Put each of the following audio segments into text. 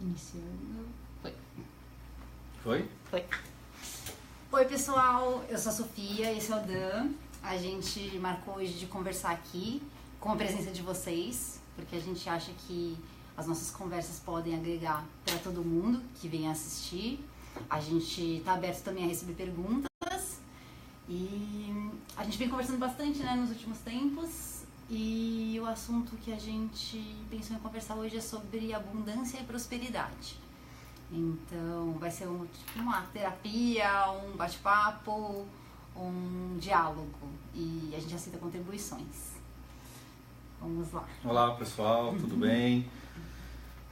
Iniciando. Foi. Foi? Foi. Oi, pessoal. Eu sou a Sofia, esse é o Dan. A gente marcou hoje de conversar aqui com a presença de vocês, porque a gente acha que as nossas conversas podem agregar para todo mundo que vem assistir. A gente está aberto também a receber perguntas e a gente vem conversando bastante, né, nos últimos tempos. E o assunto que a gente pensou em conversar hoje é sobre abundância e prosperidade. Então vai ser uma terapia, um bate-papo, um diálogo, e a gente aceita contribuições. Vamos lá. Olá, pessoal, tudo bem?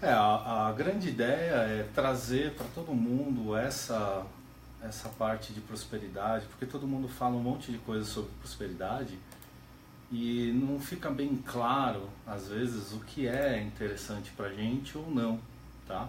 A grande ideia é trazer para todo mundo essa parte de prosperidade, porque todo mundo fala um monte de coisa sobre prosperidade e não fica bem claro, às vezes, o que é interessante pra gente ou não, tá?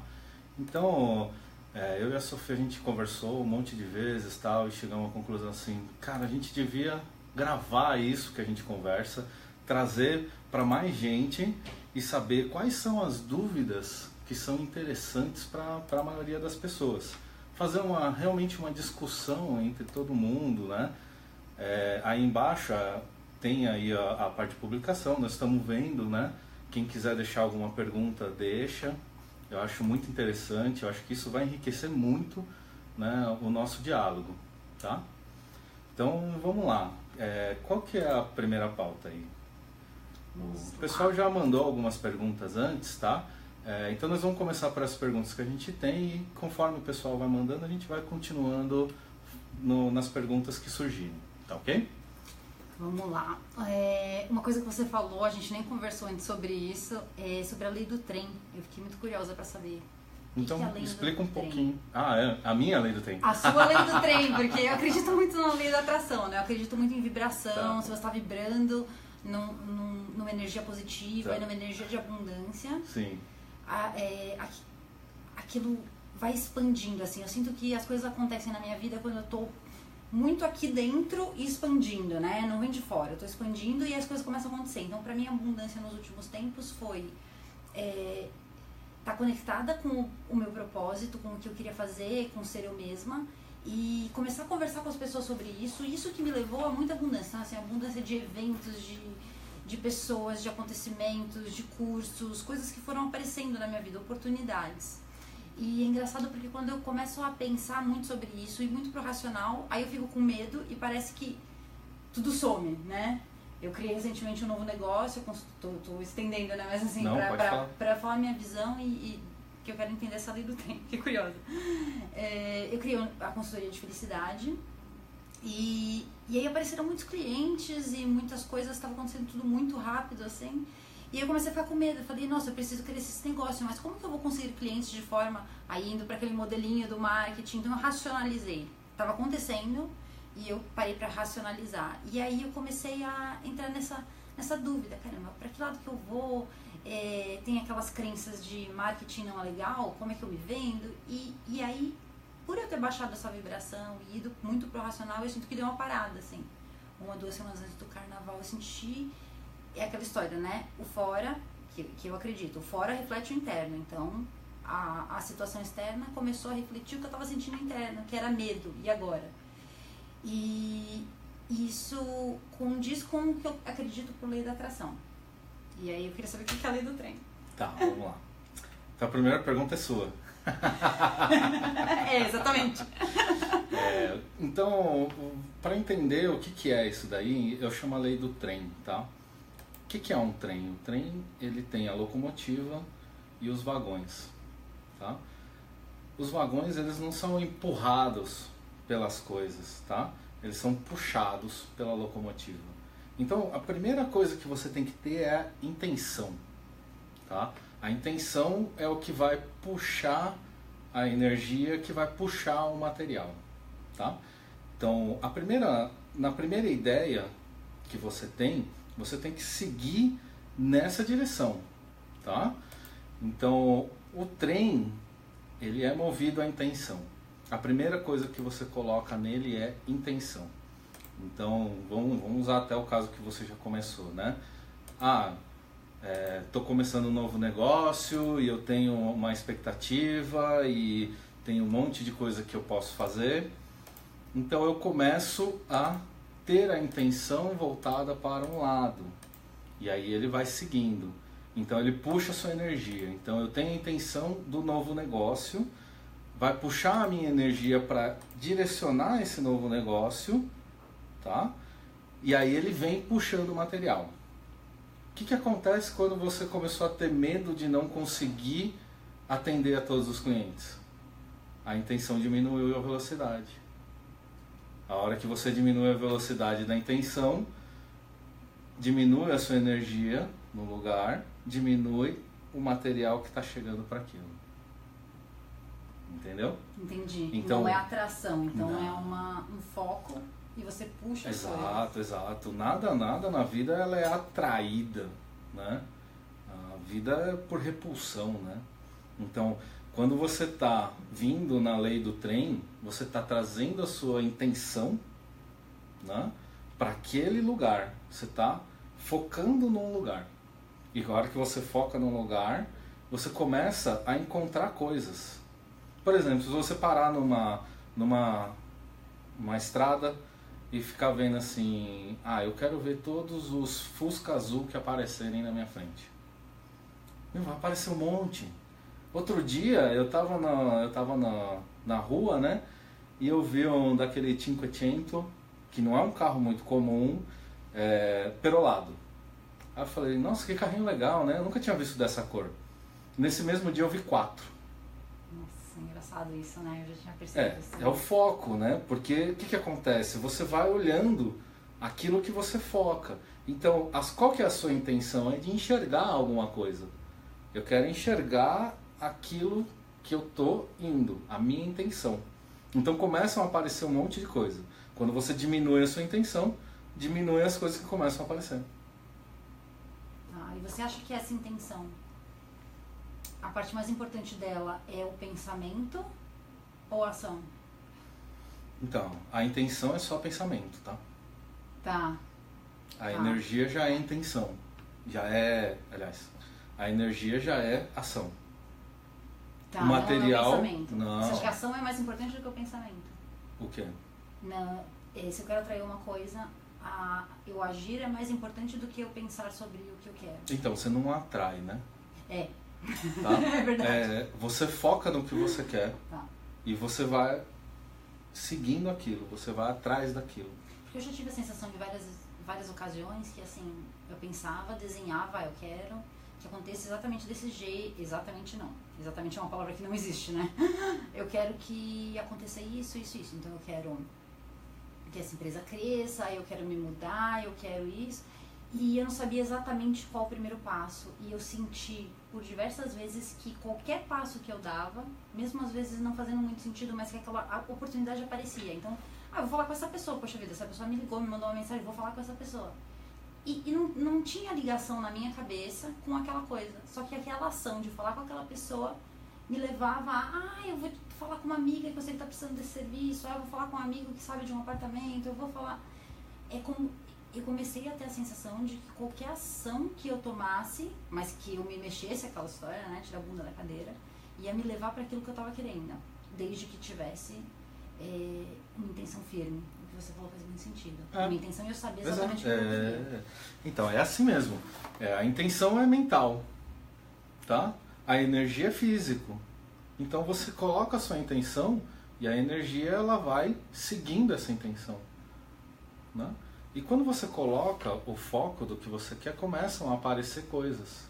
Então, eu e a Sofia, a gente conversou um monte de vezes, tal, e chegamos à conclusão assim, cara, a gente devia gravar isso que a gente conversa, trazer para mais gente e saber quais são as dúvidas que são interessantes para a maioria das pessoas. Fazer realmente uma discussão entre todo mundo, né? Aí embaixo tem aí a parte de publicação, nós estamos vendo, né? Quem quiser deixar alguma pergunta, deixa. Eu acho muito interessante, eu acho que isso vai enriquecer muito, né, o nosso diálogo, tá? Então, vamos lá. Qual que é a primeira pauta aí? O pessoal já mandou algumas perguntas antes, tá? Então nós vamos começar por as perguntas que a gente tem e conforme o pessoal vai mandando, a gente vai continuando nas perguntas que surgirem, tá ok? Vamos lá. Uma coisa que você falou, a gente nem conversou antes sobre isso, é sobre a lei do trem. Eu fiquei muito curiosa para saber. Então, que é a lei explica do um trem? pouquinho. A minha lei do trem. A sua lei do trem, porque eu acredito muito na lei da atração, né? Eu acredito muito em vibração, Tá. se você está vibrando numa energia positiva Tá. e numa energia de abundância, Sim. aquilo vai expandindo, assim. Eu sinto que as coisas acontecem na minha vida quando eu tô muito aqui dentro e expandindo, né? Não vem de fora, eu tô expandindo e as coisas começam a acontecer. Então, pra mim, a abundância nos últimos tempos foi tá conectada com o meu propósito, com o que eu queria fazer, com ser eu mesma, e começar a conversar com as pessoas sobre isso. Isso que me levou a muita abundância, tá? Assim, abundância de eventos, de pessoas, de acontecimentos, de cursos, coisas que foram aparecendo na minha vida, oportunidades. E é engraçado porque quando eu começo a pensar muito sobre isso e muito pro racional, aí eu fico com medo e parece que tudo some, né? Eu criei recentemente um novo negócio, tô estendendo, né? Mas assim, Não, pra falar minha visão e que eu quero entender essa lei do tempo, que curiosa. Eu criei a consultoria de felicidade e aí apareceram muitos clientes e muitas coisas, estava acontecendo tudo muito rápido, assim. E eu comecei a ficar com medo, eu falei, nossa, eu preciso crescer esse negócio, mas como que eu vou conseguir clientes de forma, aí indo para aquele modelinho do marketing? Então eu racionalizei, estava acontecendo e eu parei para racionalizar. E aí eu comecei a entrar nessa dúvida, caramba, para que lado que eu vou? Tem aquelas crenças de marketing não é legal, como é que eu me vendo? E aí, por eu ter baixado essa vibração e ido muito pro racional, eu sinto que deu uma parada, assim. 1 ou 2 semanas antes do carnaval eu senti... É aquela história, né? O fora, que eu acredito, o fora reflete o interno. Então, a situação externa começou a refletir o que eu estava sentindo interno, que era medo. E agora? E isso condiz com o que eu acredito por lei da atração. E aí eu queria saber o que é a lei do trem. Tá, vamos lá. Então a primeira pergunta é sua. Exatamente. Então, para entender o que é isso daí, eu chamo a lei do trem, tá? O que é um trem? O trem, ele tem a locomotiva e os vagões, tá? Os vagões, eles não são empurrados pelas coisas, tá? Eles são puxados pela locomotiva. Então, a primeira coisa que você tem que ter é a intenção, tá? A intenção é o que vai puxar a energia, que vai puxar o material, tá? Então, na primeira ideia que você tem que seguir nessa direção, tá? Então, o trem, ele é movido à intenção. A primeira coisa que você coloca nele é intenção. Então, vamos usar até o caso que você já começou, né? estou começando um novo negócio e eu tenho uma expectativa e tenho um monte de coisa que eu posso fazer. Então eu começo a ter a intenção voltada para um lado. E aí ele vai seguindo. Então ele puxa a sua energia. Então eu tenho a intenção do novo negócio, vai puxar a minha energia para direcionar esse novo negócio, tá? E aí ele vem puxando o material. O que acontece quando você começou a ter medo de não conseguir atender a todos os clientes? A intenção diminuiu a velocidade. A hora que você diminui a velocidade da intenção, diminui a sua energia no lugar, diminui o material que está chegando para aquilo. Entendeu? Entendi. Então, não é atração, então não. é um foco e você puxa as coisas. Exato, exato. Nada na vida ela é atraída, né? A vida é por repulsão, né? Então, quando você está vindo na lei do trem, você está trazendo a sua intenção, né, para aquele lugar. Você está focando num lugar. E na hora que você foca num lugar, você começa a encontrar coisas. Por exemplo, se você parar numa estrada e ficar vendo assim, eu quero ver todos os Fusca azul que aparecerem na minha frente. Vai aparecer um monte. Outro dia eu tava na rua, né? E eu vi um daquele Cinquecento, que não é um carro muito comum, perolado. Aí eu falei, nossa, que carrinho legal, né? Eu nunca tinha visto dessa cor. Nesse mesmo dia eu vi 4. Nossa, engraçado isso, né? Eu já tinha percebido isso. É o foco, né? Porque o que acontece? Você vai olhando aquilo que você foca. Então, qual que é a sua intenção? É de enxergar alguma coisa. Eu quero enxergar aquilo que eu tô indo, a minha intenção. Então começam a aparecer um monte de coisa. Quando você diminui a sua intenção, diminui as coisas que começam a aparecer. E você acha que essa intenção, a parte mais importante dela é o pensamento ou a ação? Então, a intenção é só pensamento, tá? Tá. A energia já é intenção. A energia já é ação. Tá, o material, não é o pensamento. não. Você acha que a ação é mais importante do que o pensamento? O quê? Não, se eu quero atrair uma coisa, eu agir é mais importante do que eu pensar sobre o que eu quero. Então, você não atrai, né? Tá? É verdade. Você foca no que você quer, tá. E você vai seguindo aquilo, você vai atrás daquilo. Porque eu já tive a sensação de várias ocasiões que assim, eu pensava, desenhava, eu quero que aconteça exatamente desse jeito. Exatamente não. Exatamente é uma palavra que não existe, né? Eu quero que aconteça isso. Então eu quero que essa empresa cresça, eu quero me mudar, eu quero isso. E eu não sabia exatamente qual o primeiro passo. E eu senti por diversas vezes que qualquer passo que eu dava, mesmo às vezes não fazendo muito sentido, mas que aquela oportunidade aparecia. Então, eu vou falar com essa pessoa, poxa vida, essa pessoa me ligou, me mandou uma mensagem, vou falar com essa pessoa. E não tinha ligação na minha cabeça com aquela coisa. Só que aquela ação de falar com aquela pessoa me levava eu vou falar com uma amiga que eu sei que está precisando desse serviço, eu vou falar com um amigo que sabe de um apartamento, eu vou falar... Eu comecei a ter a sensação de que qualquer ação que eu tomasse, mas que eu me mexesse, aquela história, né, tirar a bunda da cadeira, ia me levar para aquilo que eu estava querendo, desde que tivesse uma intenção firme. O que você falou faz muito sentido. Uma intenção, eu sabia exatamente o que eu queria. Então, é assim mesmo. A intenção é mental, tá? A energia é físico. Então você coloca a sua intenção e a energia ela vai seguindo essa intenção, né? E quando você coloca o foco do que você quer, começam a aparecer coisas.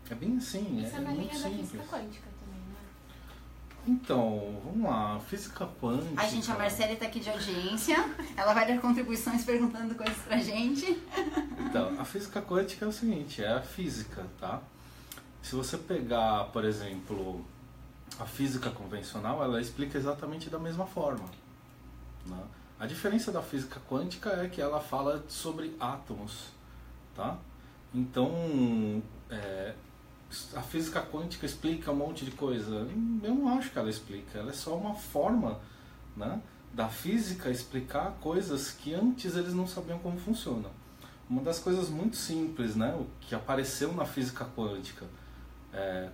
É bem assim, Isso é na muito linha da simples. física quântica também, né? Então, vamos lá, física quântica. Ai, gente, a Marcele tá aqui de audiência, ela vai dar contribuições perguntando coisas pra gente. Então, a física quântica é o seguinte, é a física, tá? Se você pegar, por exemplo, a física convencional, ela explica exatamente da mesma forma, né? A diferença da física quântica é que ela fala sobre átomos, tá? Então, a física quântica explica um monte de coisa. Eu não acho que ela explica, ela é só uma forma, né, da física explicar coisas que antes eles não sabiam como funciona. uma das coisas muito simples, né, o que apareceu na física quântica.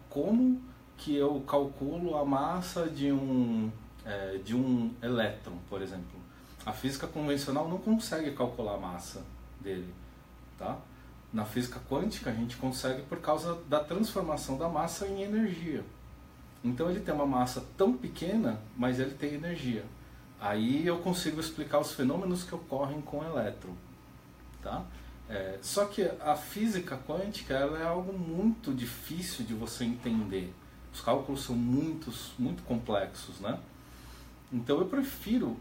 Como que eu calculo a massa de um elétron, por exemplo? A física convencional não consegue calcular a massa dele, tá? Na física quântica a gente consegue por causa da transformação da massa em energia. Então ele tem uma massa tão pequena, mas ele tem energia. Aí eu consigo explicar os fenômenos que ocorrem com o elétron, tá? Só que a física quântica ela é algo muito difícil de você entender. Os cálculos são muito complexos, né? Então eu prefiro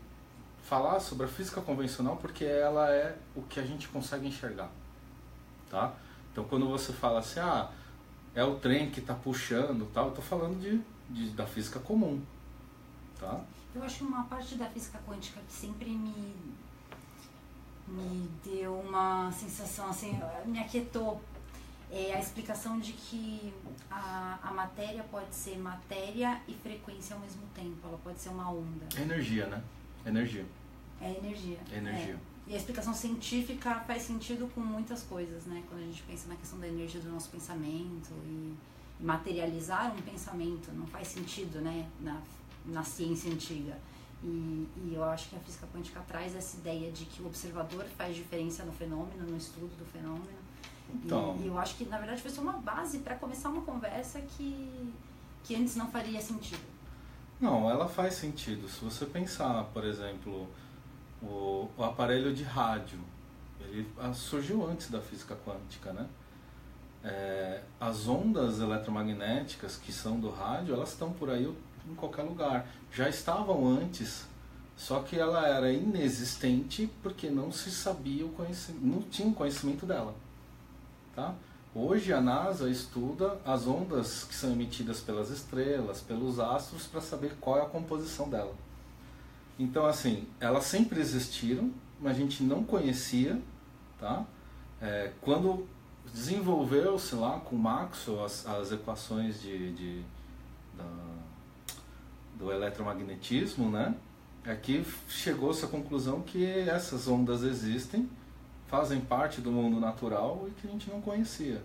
falar sobre a física convencional porque ela é o que a gente consegue enxergar, tá? Então quando você fala assim, é o trem que está puxando, tal, eu estou falando da física comum, tá? Eu acho que uma parte da física quântica que sempre me deu uma sensação assim, me aquietou, é a explicação de que a matéria pode ser matéria e frequência ao mesmo tempo, ela pode ser uma onda. É energia, né? Energia. É energia. Energia. E a explicação científica faz sentido com muitas coisas, né? Quando a gente pensa na questão da energia do nosso pensamento e materializar um pensamento não faz sentido, né? Na ciência antiga. E eu acho que a física quântica traz essa ideia de que o observador faz diferença no fenômeno, no estudo do fenômeno. Então, e eu acho que, na verdade, foi só uma base para começar uma conversa que antes não faria sentido. Não, ela faz sentido. Se você pensar, por exemplo, o aparelho de rádio, ele surgiu antes da física quântica, né? As ondas eletromagnéticas que são do rádio, elas estão por aí em qualquer lugar. Já estavam antes, só que ela era inexistente porque não se sabia não tinha o conhecimento dela, tá? Hoje a NASA estuda as ondas que são emitidas pelas estrelas, pelos astros, para saber qual é a composição dela. Então, assim, elas sempre existiram, mas a gente não conhecia, tá? Quando desenvolveu-se lá com Maxwell as equações do eletromagnetismo, né? Aqui chegou-se à conclusão que essas ondas existem, fazem parte do mundo natural e que a gente não conhecia.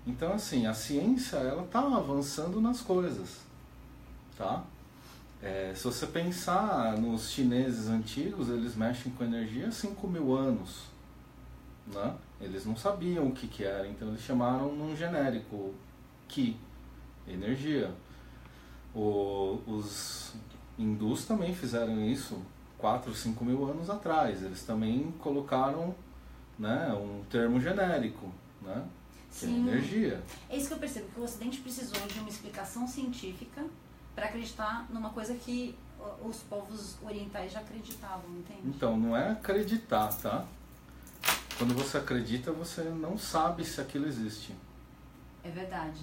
Então, assim, a ciência ela está avançando nas coisas, tá? Se você pensar nos chineses antigos, eles mexem com energia há 5.000 anos, né? Eles não sabiam o que era, então eles chamaram num genérico Qi, energia. Os hindus também fizeram isso 4, 5.000 anos atrás. Eles também colocaram, né, um termo genérico, né, que é energia. É isso que eu percebo, que o Ocidente precisou de uma explicação científica para acreditar numa coisa que os povos orientais já acreditavam, entende? Então, não é acreditar, tá? Quando você acredita, você não sabe se aquilo existe. É verdade.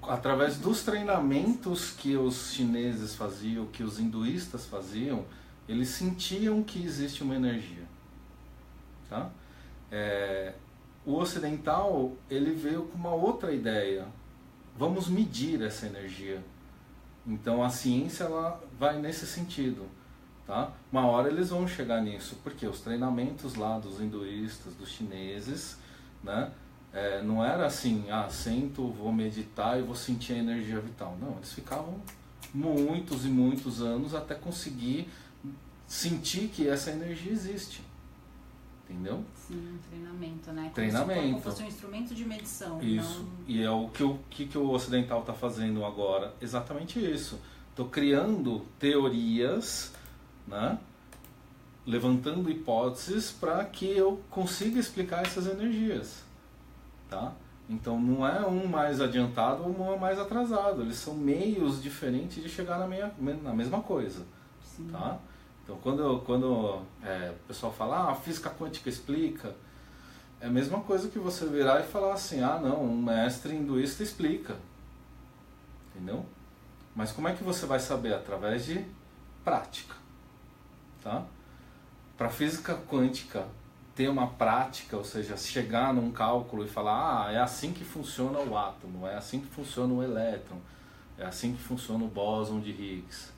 Através dos treinamentos que os chineses faziam, que os hinduístas faziam, eles sentiam que existe uma energia, tá? O ocidental, ele veio com uma outra ideia. Vamos medir essa energia. Então a ciência ela vai nesse sentido, tá? Uma hora eles vão chegar nisso, porque os treinamentos lá dos hinduístas, dos chineses, né? Não era assim, sento, vou meditar e vou sentir a energia vital. Não, eles ficavam muitos e muitos anos até conseguir sentir que essa energia existe. Entendeu? Sim, treinamento, né? Treinamento. Como se fosse um instrumento de medição. Isso. Não... E é o que o ocidental está fazendo agora. Exatamente isso. Estou criando teorias, né? Levantando hipóteses para que eu consiga explicar essas energias. Tá? Então não é um mais adiantado ou um mais atrasado. Eles são meios diferentes de chegar na mesma coisa. Sim. Tá? Então quando o pessoal fala, a física quântica explica, é a mesma coisa que você virar e falar assim, não, um mestre hinduísta explica. Entendeu? Mas como é que você vai saber? Através de prática. Tá? Para a física quântica ter uma prática, ou seja, chegar num cálculo e falar, é assim que funciona o átomo, é assim que funciona o elétron, é assim que funciona o bóson de Higgs.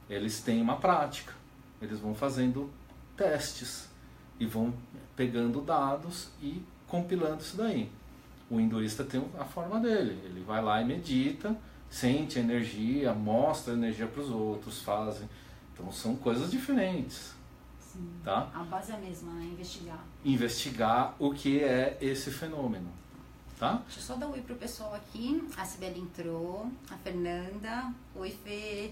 Eles têm uma prática, eles vão fazendo testes. e vão pegando dados e compilando isso daí. O hinduísta tem a forma dele, ele vai lá e medita, sente a energia, mostra a energia para os outros, fazem. Então são coisas diferentes. Sim. Tá? A base é a mesma, né? Investigar. Investigar o que é esse fenômeno. Tá? Deixa eu só dar um oi pro pessoal aqui. A Sibeli entrou, a Fernanda, oi Fê.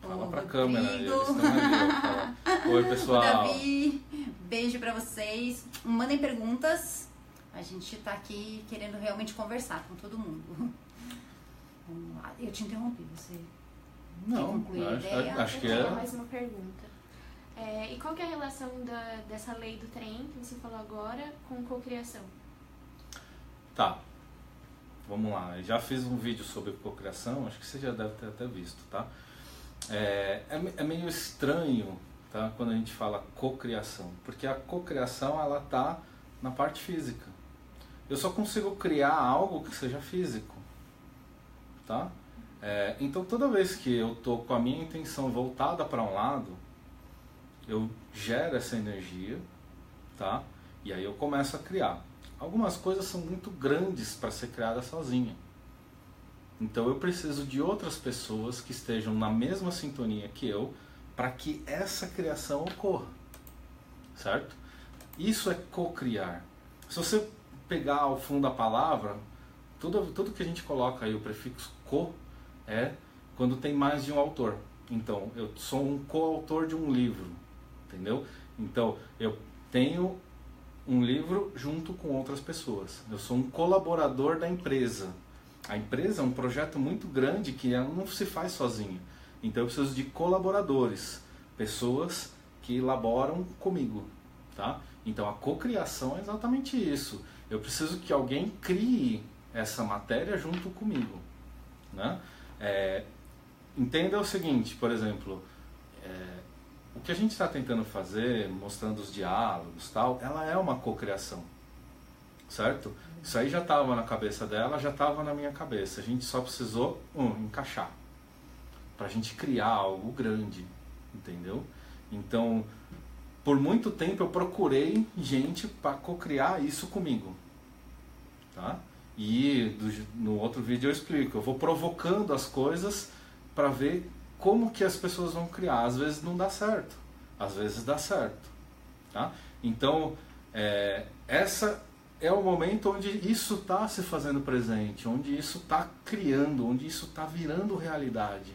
Fala o pra Rodrigo, câmera, eles estão ali. Ó. Oi, pessoal. O Davi, beijo pra vocês. Mandem perguntas. A gente tá aqui querendo realmente conversar com todo mundo. Vamos lá. Eu te interrompi, você Não, quer concluir a ideia? acho que Eu tenho é. mais uma pergunta. E qual que é a relação dessa lei do trem, que você falou agora, com cocriação? Tá. Vamos lá. Eu já fiz um vídeo sobre cocriação, acho que você já deve ter até visto, tá? É meio estranho, tá? Quando a gente fala cocriação, porque a cocriação ela tá na parte física. Eu só consigo criar algo que seja físico, tá? Então toda vez que eu tô com a minha intenção voltada para um lado, eu gero essa energia, tá? E aí eu começo a criar. Algumas coisas são muito grandes para ser criada sozinha. Então eu preciso de outras pessoas que estejam na mesma sintonia que eu para que essa criação ocorra, certo? Isso é co-criar. Se você pegar ao fundo da palavra, tudo que a gente coloca aí, o prefixo co, é quando tem mais de um autor. Então, eu sou um coautor de um livro, entendeu? Então, eu tenho um livro junto com outras pessoas. Eu sou um colaborador da empresa. A empresa é um projeto muito grande que não se faz sozinho. Então, eu preciso de colaboradores, pessoas que elaboram comigo, tá? Então, a cocriação é exatamente isso. Eu preciso que alguém crie essa matéria junto comigo, né? Entenda o seguinte, por exemplo, o que a gente está tentando fazer, mostrando os diálogos, tal, ela é uma cocriação, certo? Isso aí já estava na cabeça dela, já estava na minha cabeça. A gente só precisou encaixar para a gente criar algo grande, entendeu? Então, por muito tempo eu procurei gente para cocriar isso comigo, tá? E no outro vídeo eu explico, eu vou provocando as coisas para ver como que as pessoas vão criar. Às vezes não dá certo, às vezes dá certo, tá? Então, essa é o momento onde isso está se fazendo presente, onde isso está criando, onde isso está virando realidade.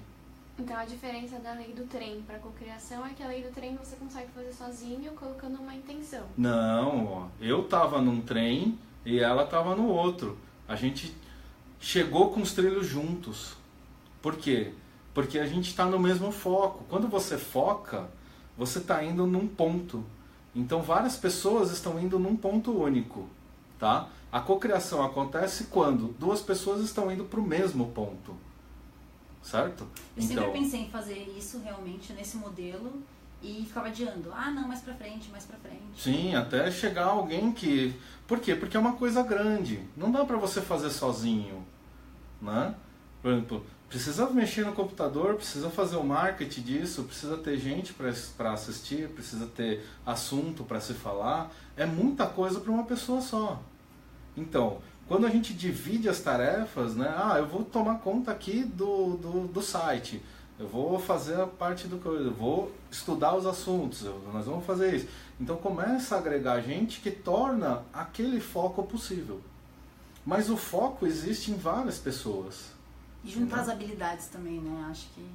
Então a diferença da lei do trem para a cocriação é que a lei do trem você consegue fazer sozinho, colocando uma intenção. Não, ó, eu estava num trem e ela estava no outro. A gente chegou com os trilhos juntos. Por quê? Porque a gente está no mesmo foco. Quando você foca, você está indo num ponto. Então várias pessoas estão indo num ponto único, tá? A cocriação acontece quando duas pessoas estão indo para o mesmo ponto, certo? Eu sempre pensei em fazer isso realmente nesse modelo e ficava adiando. Ah, não, mais pra frente, mais pra frente. Sim, até chegar alguém que... Por quê? Porque é uma coisa grande. Não dá pra você fazer sozinho, né? Por exemplo, precisa mexer no computador, precisa fazer o marketing disso, precisa ter gente para assistir, precisa ter assunto para se falar. É muita coisa para uma pessoa só. Então, quando a gente divide as tarefas, né? Ah, eu vou tomar conta aqui do site, eu vou fazer a parte do coisa, eu vou estudar os assuntos, nós vamos fazer isso. Então começa a agregar gente que torna aquele foco possível. Mas o foco existe em várias pessoas. E juntar as habilidades também, né? Acho que...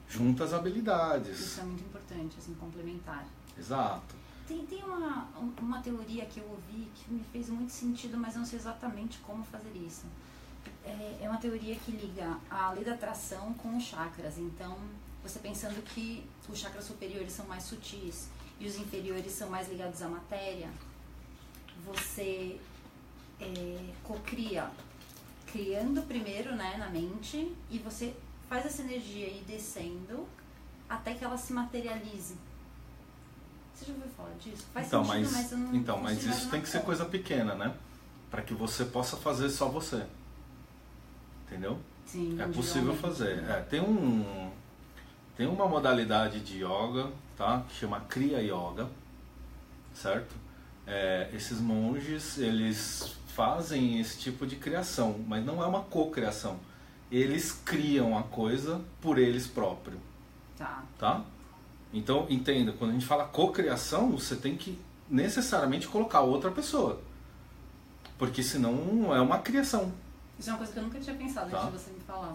Junta as habilidades. Isso é muito importante, assim, complementar. Exato. Tem uma teoria que eu ouvi que me fez muito sentido, mas não sei exatamente como fazer isso. É uma teoria que liga a lei da atração com os chakras. Então, você pensando que os chakras superiores são mais sutis e os inferiores são mais ligados à matéria, você cocria, criando primeiro, né, na mente, e você faz essa energia ir descendo até que ela se materialize. Você já ouviu falar disso? Faz então, sentido, mas eu não mas isso tem que ser coisa pequena, né? Para que você possa fazer só você. Entendeu? Sim, é possível fazer. Tem uma modalidade de yoga, tá? Que chama Kriya Yoga, certo? Esses monges, eles fazem esse tipo de criação, mas não é uma cocriação. Eles criam a coisa por eles próprios. Tá? Então, entenda, quando a gente fala cocriação, você tem que necessariamente colocar outra pessoa. Porque senão é uma criação. Isso é uma coisa que eu nunca tinha pensado antes de você me falar.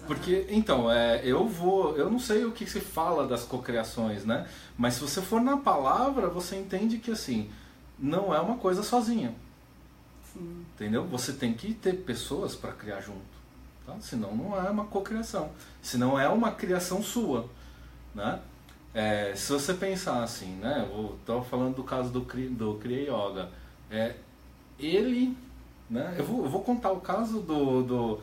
Porque, então, eu não sei o que se fala das cocriações, né? Mas se você for na palavra, você entende que, assim, não é uma coisa sozinha. Sim. Entendeu? Você tem que ter pessoas para criar junto. Tá? Senão não é uma cocriação. Senão é uma criação sua. Né? Se você pensar assim, né? Eu estava falando do caso do Kriya Yoga. Ele, né? Eu vou contar o caso do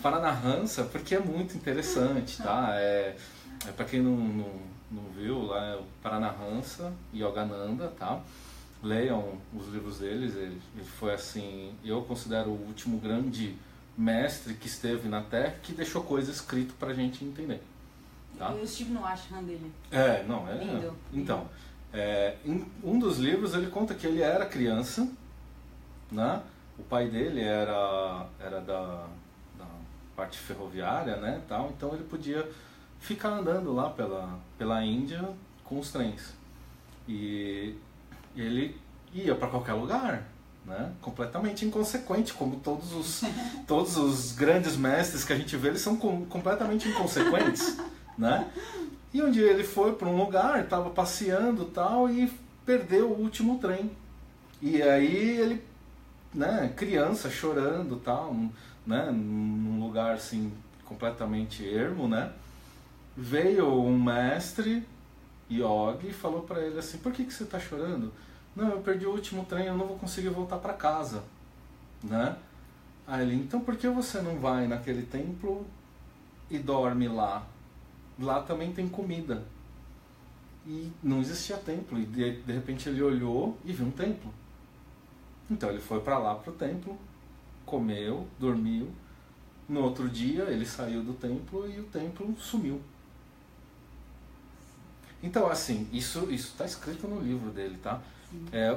Paramahansa porque é muito interessante, tá? Para quem não viu, lá é o Paramahansa Yogananda, tá? Leiam os livros deles. Ele foi assim, eu considero o último grande mestre que esteve na Terra, que deixou coisa escrita pra gente entender. Tá? Eu estive no ashram dele. Lindo. Então, em um dos livros ele conta que ele era criança, né? O pai dele era da parte ferroviária, né? Tal, então ele podia ficar andando lá pela Índia com os trens. E ele ia para qualquer lugar, né? Completamente inconsequente, como todos os grandes mestres que a gente vê, eles são completamente inconsequentes. Né? E um dia ele foi para um lugar, estava passeando tal, e perdeu o último trem. E aí ele, né, criança chorando tal, né, num lugar assim completamente ermo, né? Veio um mestre yogi e falou para ele assim: por que você está chorando? Não, eu perdi o último trem, eu não vou conseguir voltar para casa, né? Aí ele: então por que você não vai naquele templo e dorme lá? Lá também tem comida. E não existia templo. E de repente ele olhou e viu um templo. Então ele foi para lá, pro templo, comeu, dormiu. No outro dia ele saiu do templo e o templo sumiu. Então, assim, isso está escrito no livro dele, tá?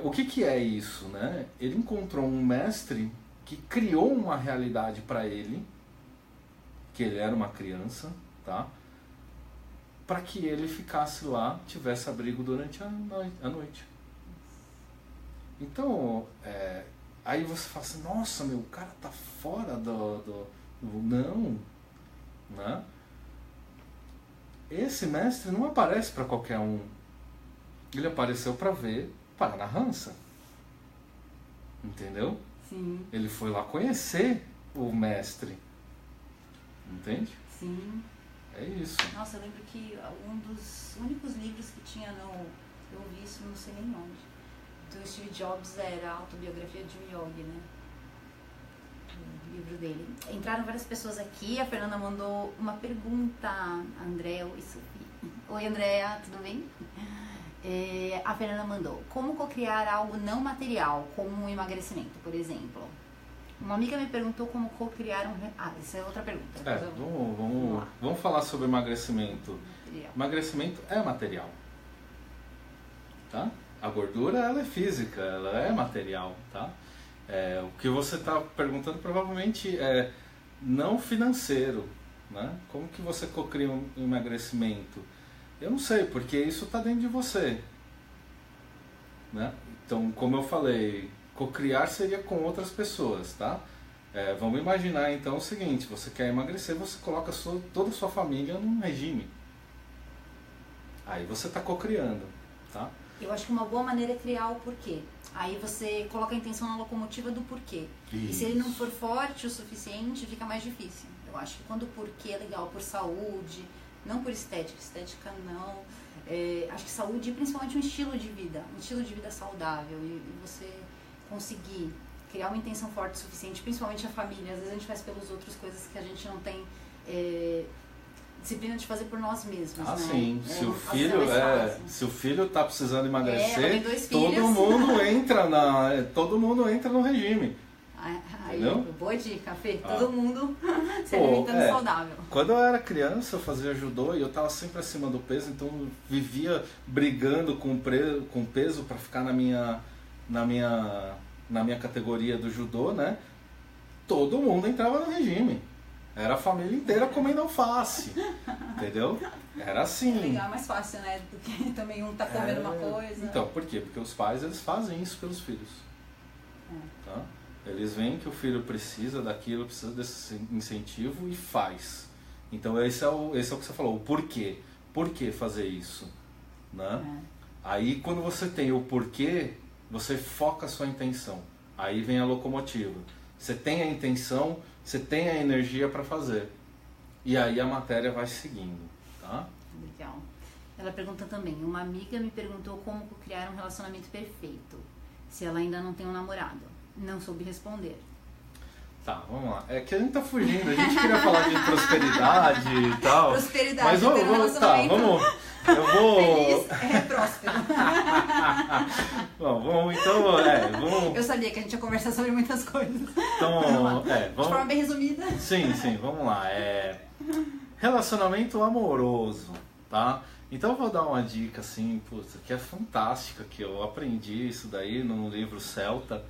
O que é isso, né? Ele encontrou um mestre que criou uma realidade para ele, que ele era uma criança, tá? Para que ele ficasse lá, tivesse abrigo durante a noite. Então, aí você fala assim: nossa, meu, o cara tá fora do... Não, né? Esse mestre não aparece para qualquer um. Ele apareceu para ver Paramahansa. Entendeu? Sim. Ele foi lá conhecer o mestre. Entende? Sim. É isso. Nossa, eu lembro que um dos únicos livros que tinha eu ouvi isso, não sei nem onde, do Steve Jobs era a autobiografia de um yogi, né? O livro dele. Entraram várias pessoas aqui, a Fernanda mandou uma pergunta, André e Sofia. Oi, Andréa, tudo bem? A Fernanda mandou: como cocriar algo não material, como um emagrecimento, por exemplo? Uma amiga me perguntou como cocriar essa é outra pergunta. Vamos falar sobre emagrecimento. Material. Emagrecimento é material. Tá? A gordura, ela é física, ela é material, tá? O que você está perguntando provavelmente é não financeiro, né? Como que você cocria um emagrecimento? Eu não sei, porque isso está dentro de você, né? Então, como eu falei, cocriar seria com outras pessoas, tá? Vamos imaginar então o seguinte: você quer emagrecer, você coloca toda a sua família num regime. Aí você está cocriando, tá? Eu acho que uma boa maneira é criar o porquê. Aí você coloca a intenção na locomotiva do porquê. Isso. E se ele não for forte o suficiente, fica mais difícil. Eu acho que quando o porquê é legal por saúde, não por estética. Estética não. Acho que saúde é principalmente um estilo de vida saudável. E você conseguir criar uma intenção forte o suficiente, principalmente a família. Às vezes a gente faz pelos outros coisas que a gente não tem disciplina de fazer por nós mesmos, né? Sim. Se o filho tá precisando emagrecer, todo mundo entra no regime. Entendeu? Boa dica, Fê. Ah. Todo mundo se alimentando saudável. Quando eu era criança, eu fazia judô e eu tava sempre acima do peso, então eu vivia brigando com peso para ficar na minha categoria do judô, né? Todo mundo entrava no regime. Era a família inteira comendo alface, entendeu? Era assim. É legal, é mais fácil, né? Do que também um tá comendo uma coisa. Então, por quê? Porque os pais, eles fazem isso pelos filhos. Tá? Eles veem que o filho precisa daquilo, precisa desse incentivo e faz. Então esse é o que você falou, o porquê. Por que fazer isso? Né? Aí quando você tem o porquê, você foca a sua intenção. Aí vem a locomotiva. Você tem a intenção, você tem a energia para fazer. E aí a matéria vai seguindo. Tá? Legal. Ela pergunta também, uma amiga me perguntou como criar um relacionamento perfeito, se ela ainda não tem um namorado. Não soube responder. Tá, vamos lá. É que a gente tá fugindo, a gente queria falar de prosperidade e tal. Prosperidade, mas vamos, eu vou... Feliz, próspero. Bom, vamos... Eu sabia que a gente ia conversar sobre muitas coisas. Então, vamos. De forma bem resumida. Sim, vamos lá. Relacionamento amoroso, tá? Então eu vou dar uma dica assim, que é fantástica, que eu aprendi isso daí no livro Celta,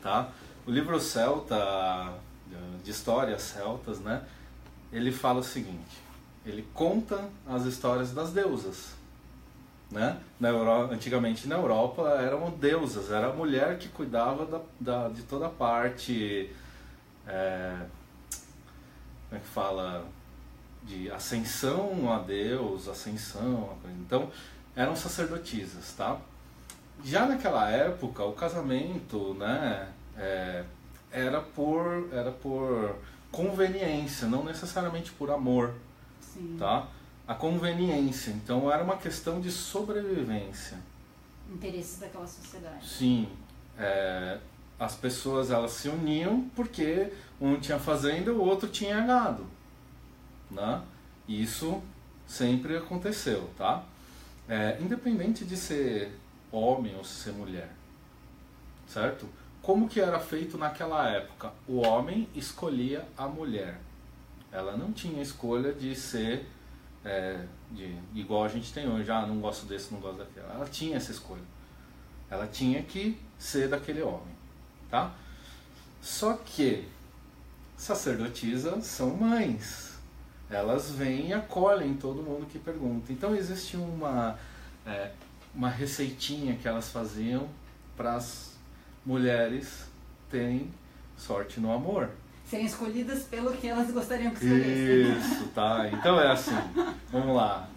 tá? O livro Celta, de histórias celtas, né? Ele fala o seguinte, ele conta as histórias das deusas, né? Antigamente na Europa eram deusas, era a mulher que cuidava de toda a parte, como é que fala, de ascensão a Deus, então eram sacerdotisas, tá? Já naquela época o casamento, né, era por conveniência, não necessariamente por amor. Sim. Tá? A conveniência, então era uma questão de sobrevivência. Interesses daquela sociedade. Sim, as pessoas elas se uniam porque um tinha fazenda e o outro tinha gado, né? Isso sempre aconteceu, tá? Independente de ser homem ou ser mulher, certo? Como que era feito naquela época? O homem escolhia a mulher. Ela não tinha escolha de ser igual a gente tem hoje. Não gosto desse, não gosto daquele. Ela tinha essa escolha. Ela tinha que ser daquele homem, tá? Só que sacerdotisas são mães. Elas vêm e acolhem todo mundo que pergunta. Então existe uma receitinha que elas faziam para as mulheres terem sorte no amor. Serem escolhidas pelo que elas gostariam que escolhessem. Isso, tá. Então é assim, vamos lá.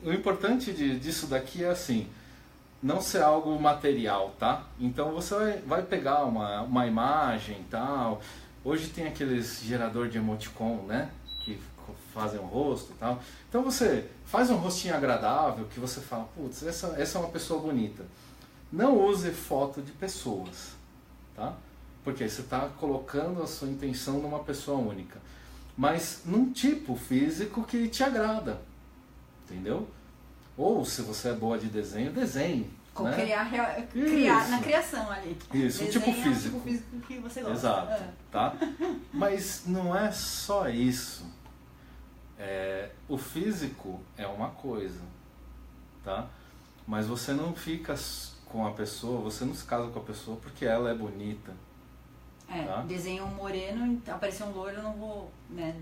O importante disso daqui é assim, não ser algo material, tá? Então você vai pegar uma imagem e tal. Hoje tem aqueles gerador de emoticon, né? Que fazem um rosto e tal. Então você faz um rostinho agradável que você fala, putz, essa é uma pessoa bonita. Não use foto de pessoas, tá? Porque você está colocando a sua intenção numa pessoa única. Mas num tipo físico que te agrada, entendeu? Ou se você é boa de desenho, desenhe. Né? Criar na criação ali. Isso, um tipo físico. É um tipo físico que você gosta. Exato, tá? Mas não é só isso. O físico é uma coisa, tá? Mas você não fica com a pessoa, você não se casa com a pessoa porque ela é bonita. Tá? Desenho um moreno, apareceu um loiro, eu não vou, né?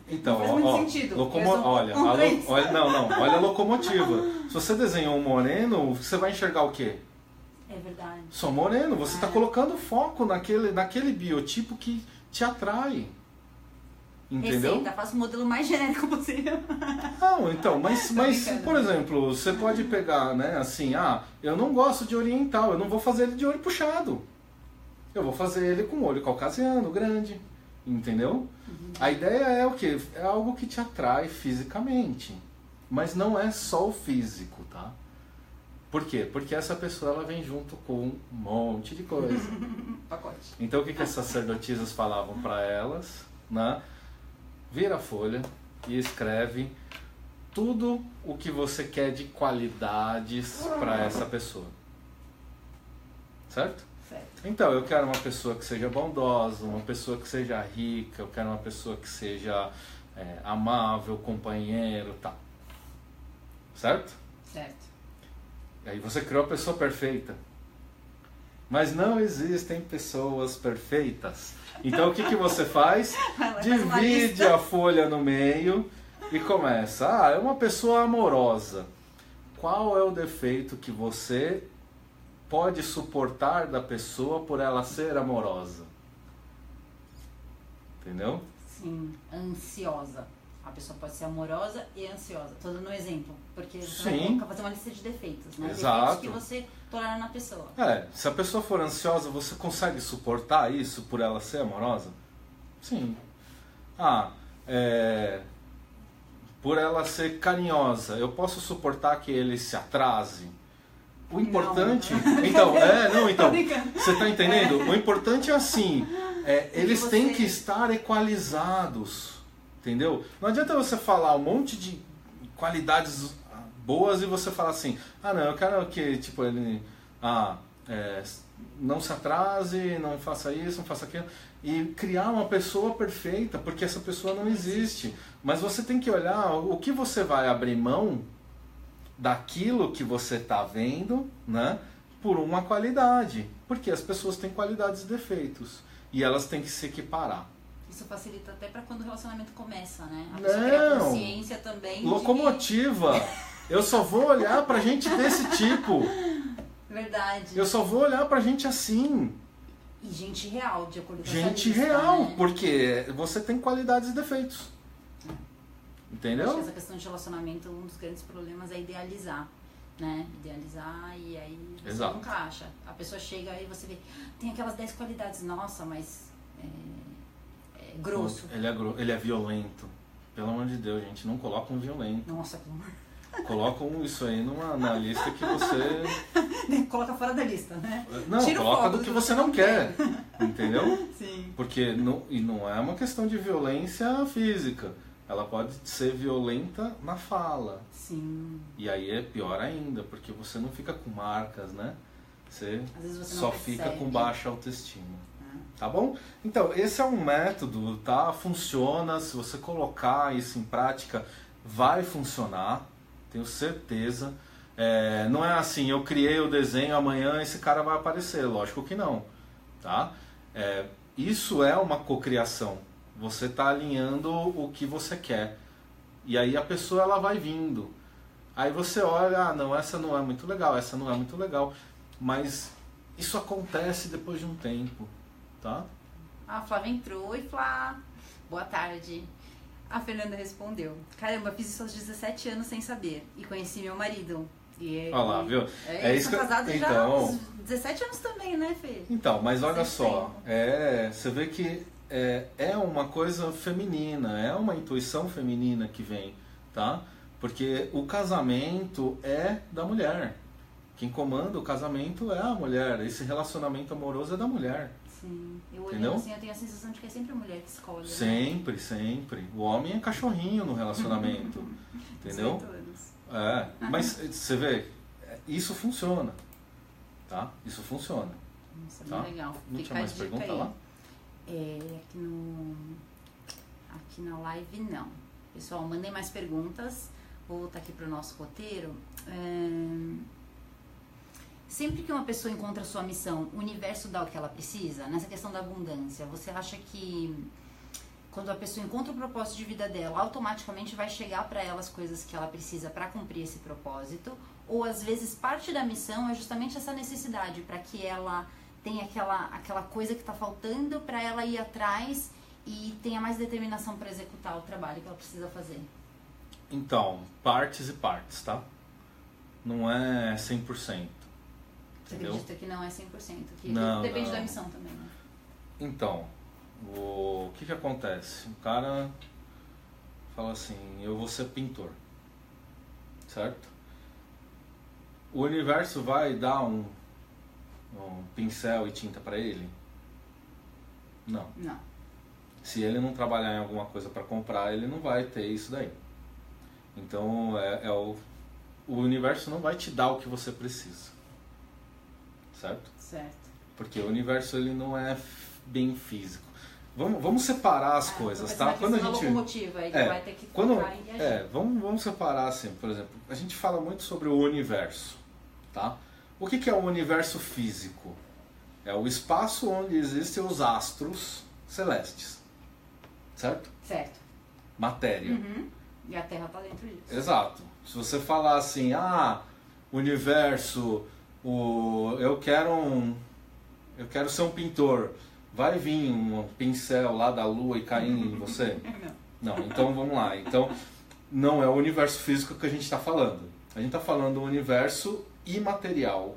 Então, não faz muito sentido. Olha a locomotiva. Se você desenhou um moreno, você vai enxergar o quê? É verdade. Só moreno, você está colocando foco naquele biotipo que te atrai. Entendeu? Receita, faça o modelo mais genérico possível. Não, então, mas por exemplo, você pode pegar, né, assim, eu não gosto de oriental, eu não vou fazer ele de olho puxado. Eu vou fazer ele com olho caucasiano, grande, entendeu? Uhum. A ideia é o quê? É algo que te atrai fisicamente, mas não é só o físico, tá? Por quê? Porque essa pessoa ela vem junto com um monte de coisa. Pacote. Então o que as sacerdotisas falavam para elas, né? Vira a folha e escreve tudo o que você quer de qualidades para essa pessoa. Certo? Certo. Então, eu quero uma pessoa que seja bondosa, uma pessoa que seja rica, eu quero uma pessoa que seja amável, companheiro, tá. Certo? Certo. E aí você criou a pessoa perfeita. Mas não existem pessoas perfeitas. Então o que você faz? Divide a folha no meio e começa. É uma pessoa amorosa. Qual é o defeito que você pode suportar da pessoa por ela ser amorosa? Entendeu? Sim, ansiosa. A pessoa pode ser amorosa e ansiosa. Tô dando um exemplo, porque você Sim. vai fazer uma lista de defeitos, né? Exato. Defeitos que você tolera na pessoa. Se a pessoa for ansiosa, você consegue suportar isso por ela ser amorosa? Sim. Por ela ser carinhosa, eu posso suportar que ele se atrase? O importante... Não. Então, você tá entendendo? O importante é assim, eles têm que estar equalizados, entendeu? Não adianta você falar um monte de qualidades boas e você falar assim, não, eu quero que, tipo, ele... não se atrase, não faça isso, não faça aquilo, e criar uma pessoa perfeita, porque essa pessoa não existe. Mas você tem que olhar o que você vai abrir mão daquilo que você está vendo, né, por uma qualidade. Porque as pessoas têm qualidades e defeitos, e elas têm que se equiparar. Isso facilita até para quando o relacionamento começa, né? A pessoa cria consciência também. Locomotiva! Eu só vou olhar pra gente desse tipo. Verdade. Eu só vou olhar pra gente assim. E gente real, de acordo com Gente essa lista, real, né? porque você tem qualidades e defeitos. Entendeu? Acho que essa questão de relacionamento, um dos grandes problemas é idealizar, né? Idealizar e aí você Exato. nunca acha. A pessoa chega aí e você vê, tem aquelas 10 qualidades, nossa, mas é grosso. Ele é violento. Pelo amor de Deus, gente, não coloca um violento. Nossa, pelo amor. Colocam isso aí na lista que você... Coloca fora da lista, né? Não, Tira o coloca foco do que você não quer. Entendeu? Sim. Porque não é uma questão de violência física. Ela pode ser violenta na fala. Sim. E aí é pior ainda, porque você não fica com marcas, né? Você Às vezes você só não fica percebe. com baixa autoestima. Tá bom? Então, esse é um método, tá? Funciona. Se você colocar isso em prática, vai funcionar. Tenho certeza. Não é assim, eu criei o desenho, amanhã esse cara vai aparecer. Lógico que não. Tá? Isso é uma cocriação. Você está alinhando o que você quer. E aí a pessoa ela vai vindo. Aí você olha, não, essa não é muito legal, essa não é muito legal. Mas isso acontece depois de um tempo. Tá? A Flávia entrou e Flá, boa tarde. A Fernanda respondeu, caramba, fiz isso aos 17 anos sem saber e conheci meu marido. Olha lá, viu? Eles isso são que casados já então, aos 17 anos também, né, Fê? Então, mas olha Sem só, você vê que é uma coisa feminina, é uma intuição feminina que vem, tá? Porque o casamento é da mulher. Quem comanda o casamento é a mulher. Esse relacionamento amoroso é da mulher. Sim. Eu olhando Entendeu? assim, eu tenho a sensação de que é sempre a mulher que escolhe. Né? Sempre, sempre. O homem é cachorrinho no relacionamento. Entendeu? 18 anos. Mas você vê, isso funciona. Tá? Isso funciona. Nossa, Tá? bem legal. Não Fica tinha mais a dica pergunta aí. lá? Aqui na live não. Pessoal, mandem mais perguntas. Vou voltar aqui para o nosso roteiro. Sempre que uma pessoa encontra a sua missão, o universo dá o que ela precisa? Nessa questão da abundância, você acha que quando a pessoa encontra o propósito de vida dela, automaticamente vai chegar para ela as coisas que ela precisa para cumprir esse propósito? Ou às vezes parte da missão é justamente essa necessidade para que ela tenha aquela coisa que está faltando para ela ir atrás e tenha mais determinação para executar o trabalho que ela precisa fazer? Então, partes e partes, tá? Não é 100%. Você Entendeu? acredita que não é 100%? Que Não, depende não. da missão também, né? Então, o que acontece? O cara fala assim, eu vou ser pintor, certo? O universo vai dar um pincel e tinta para ele? Não. Não. Se ele não trabalhar em alguma coisa para comprar, ele não vai ter isso daí. Então, o universo não vai te dar o que você precisa. Certo? Certo. Porque o universo ele não é bem físico. Vamos separar as coisas, tá? Quando a gente locomotiva, aí vai ter que tocar e agir. Vamos separar assim, por exemplo, a gente fala muito sobre o universo, tá? O que é o universo físico? É o espaço onde existem os astros celestes, certo? Certo. Matéria. Uhum. E a Terra está dentro disso. Exato. Se você falar assim, universo, eu quero ser um pintor, vai vir um pincel lá da Lua e cair em você? Não. Então vamos lá. Então não é o universo físico que a gente está falando. A gente está falando do universo imaterial,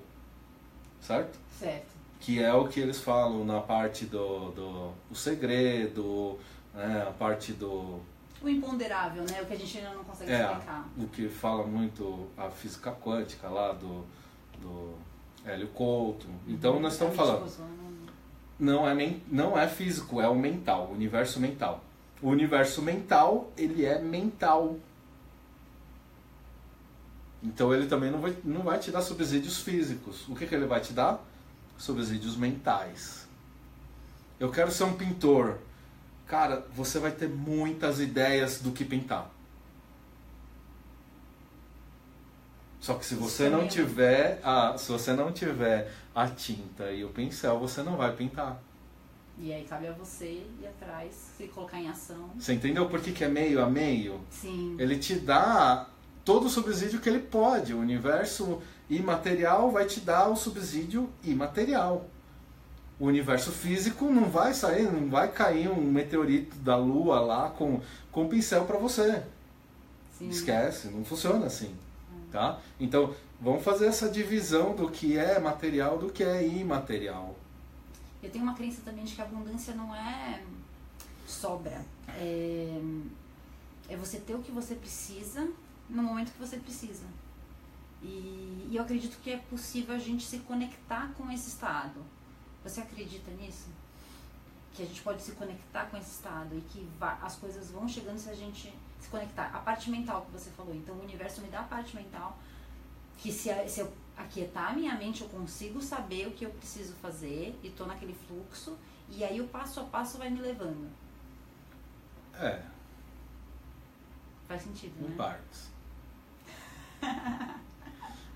certo? Certo. Que é o que eles falam na parte do segredo, né? A parte do... O imponderável, né? O que a gente ainda não consegue explicar. O que fala muito a física quântica lá do Hélio Couto. Então nós estamos falando... Não é físico, é o mental, o universo mental. O universo mental, ele é mental. Então ele também não vai te dar subsídios físicos. O que ele vai te dar? Subsídios mentais. Eu quero ser um pintor. Cara, você vai ter muitas ideias do que pintar. Só que se você não tiver a tinta e o pincel, você não vai pintar. E aí cabe a você ir atrás, se colocar em ação. Você entendeu por que é meio a meio? Sim. Ele te dá todo o subsídio que ele pode. O universo imaterial vai te dar o subsídio imaterial. O universo físico não vai cair um meteorito da Lua lá com pincel para você. Sim. Esquece, não funciona assim. Tá? Então, vamos fazer essa divisão do que é material do que é imaterial. Eu tenho uma crença também de que a abundância não é sobra. É você ter o que você precisa no momento que você precisa. E eu acredito que é possível a gente se conectar com esse estado. Você acredita nisso? Que a gente pode se conectar com esse estado e que as coisas vão chegando se a gente se conectar. A parte mental que você falou. Então o universo me dá a parte mental que se eu aquietar a minha mente eu consigo saber o que eu preciso fazer e tô naquele fluxo e aí o passo a passo vai me levando. Faz sentido, né? Em partes.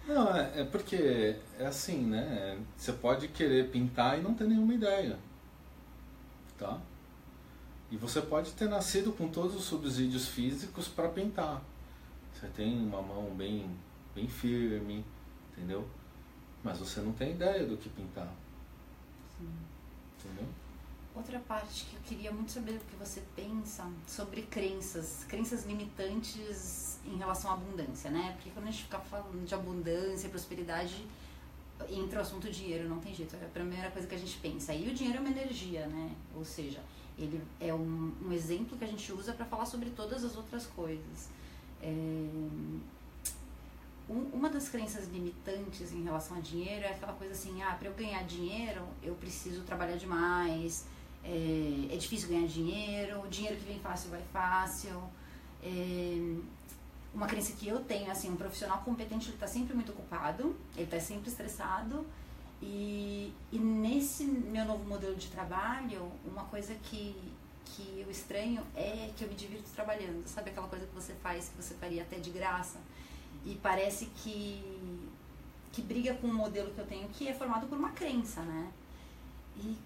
Não, é porque é assim, né? Você pode querer pintar e não ter nenhuma ideia. Tá? E você pode ter nascido com todos os subsídios físicos para pintar. Você tem uma mão bem firme, entendeu? Mas você não tem ideia do que pintar. Sim. Entendeu? Outra parte que eu queria muito saber o que você pensa sobre crenças limitantes em relação à abundância, né? Porque quando a gente fica falando de abundância, prosperidade, entra o assunto dinheiro, não tem jeito, é a primeira coisa que a gente pensa. E o dinheiro é uma energia, né? Ou seja, ele é um exemplo que a gente usa para falar sobre todas as outras coisas. Uma das crenças limitantes em relação a dinheiro é aquela coisa assim, para eu ganhar dinheiro, eu preciso trabalhar demais, é difícil ganhar dinheiro, o dinheiro que vem fácil vai fácil. Uma crença que eu tenho, assim, um profissional competente, ele está sempre muito ocupado, ele está sempre estressado, e nesse meu novo modelo de trabalho, uma coisa que eu estranho é que eu me divirto trabalhando, sabe aquela coisa que você faz, que você faria até de graça, e parece que briga com o modelo que eu tenho, que é formado por uma crença, né? E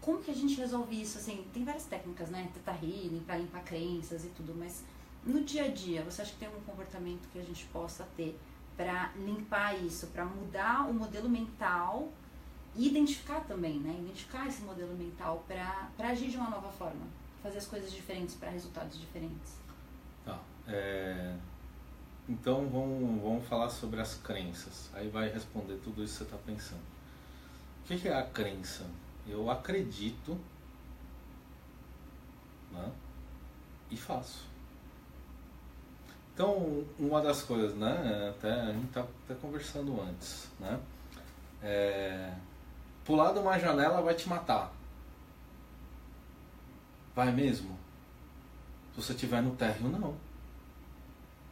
como que a gente resolve isso? Assim, tem várias técnicas, né? Teta Healing, para limpar crenças e tudo, mas no dia a dia, você acha que tem algum comportamento que a gente possa ter para limpar isso, para mudar o modelo mental e identificar também, né? Identificar esse modelo mental para agir de uma nova forma, fazer as coisas diferentes para resultados diferentes. Tá. Então vamos falar sobre as crenças. Aí vai responder tudo isso que você está pensando. O que é a crença? Eu acredito, né? E faço. Então, uma das coisas, né? A gente tá até conversando antes, né? Pular de uma janela vai te matar. Vai mesmo? Se você estiver no térreo, não.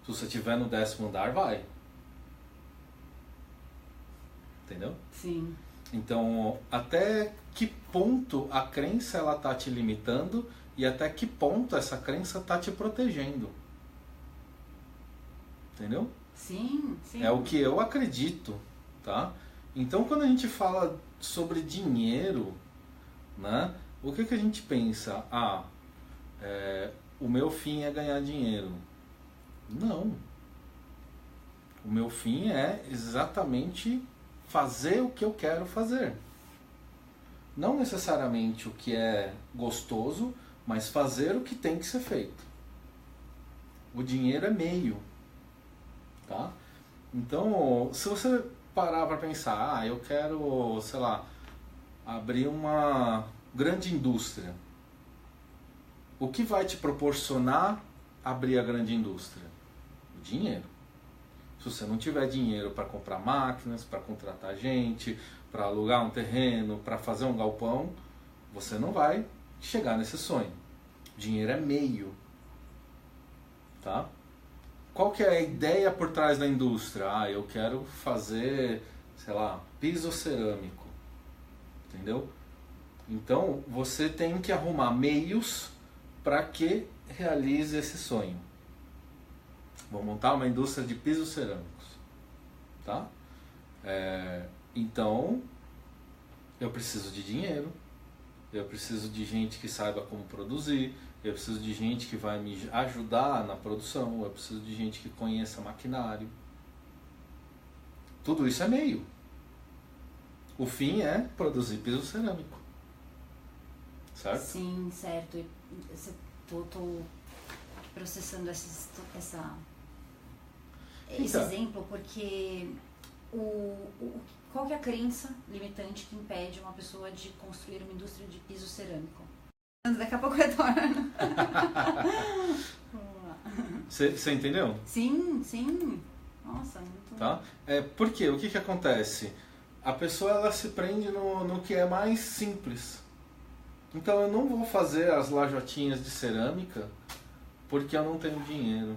Se você estiver no 10º andar, vai. Entendeu? Sim. Então, até que ponto a crença ela tá te limitando e até que ponto essa crença tá te protegendo. Entendeu? Sim, sim. É o que eu acredito, tá? Então, quando a gente fala sobre dinheiro, né? O que a gente pensa? O meu fim é ganhar dinheiro. Não. O meu fim é exatamente fazer o que eu quero fazer. Não necessariamente o que é gostoso, mas fazer o que tem que ser feito. O dinheiro é meio, tá? Então, se você parar para pensar, eu quero, sei lá, abrir uma grande indústria. O que vai te proporcionar abrir a grande indústria? O dinheiro. Se você não tiver dinheiro para comprar máquinas, para contratar gente, para alugar um terreno, para fazer um galpão, você não vai chegar nesse sonho. Dinheiro é meio, tá? Qual que é a ideia por trás da indústria? Eu quero fazer, sei lá, piso cerâmico, entendeu? Então, você tem que arrumar meios para que realize esse sonho. Vou montar uma indústria de pisos cerâmicos, tá? Então, eu preciso de dinheiro, eu preciso de gente que saiba como produzir, eu preciso de gente que vai me ajudar na produção, eu preciso de gente que conheça maquinário. Tudo isso é meio. O fim é produzir piso cerâmico. Certo? Sim, certo. Tô processando esse exemplo porque qual que é a crença limitante que impede uma pessoa de construir uma indústria de piso cerâmico? Daqui a pouco retorno. Você entendeu? Sim, sim. Nossa, muito... Tá? Por quê? O que acontece? A pessoa ela se prende no que é mais simples. Então eu não vou fazer as lajotinhas de cerâmica porque eu não tenho dinheiro.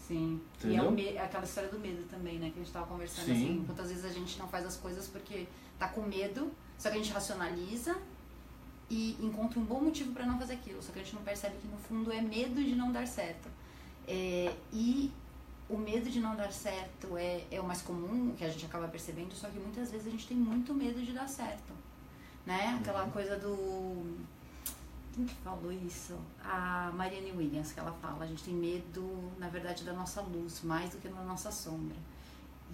Sim. Entendeu? E é aquela história do medo também, né? Que a gente tava conversando. Sim. Assim, quantas vezes a gente não faz as coisas porque tá com medo, só que a gente racionaliza e encontra um bom motivo para não fazer aquilo, só que a gente não percebe que no fundo é medo de não dar certo. E o medo de não dar certo é o mais comum, que a gente acaba percebendo, só que muitas vezes a gente tem muito medo de dar certo, né? Aquela coisa do... Quem que falou isso? A Marianne Williams, que ela fala, a gente tem medo, na verdade, da nossa luz, mais do que da nossa sombra.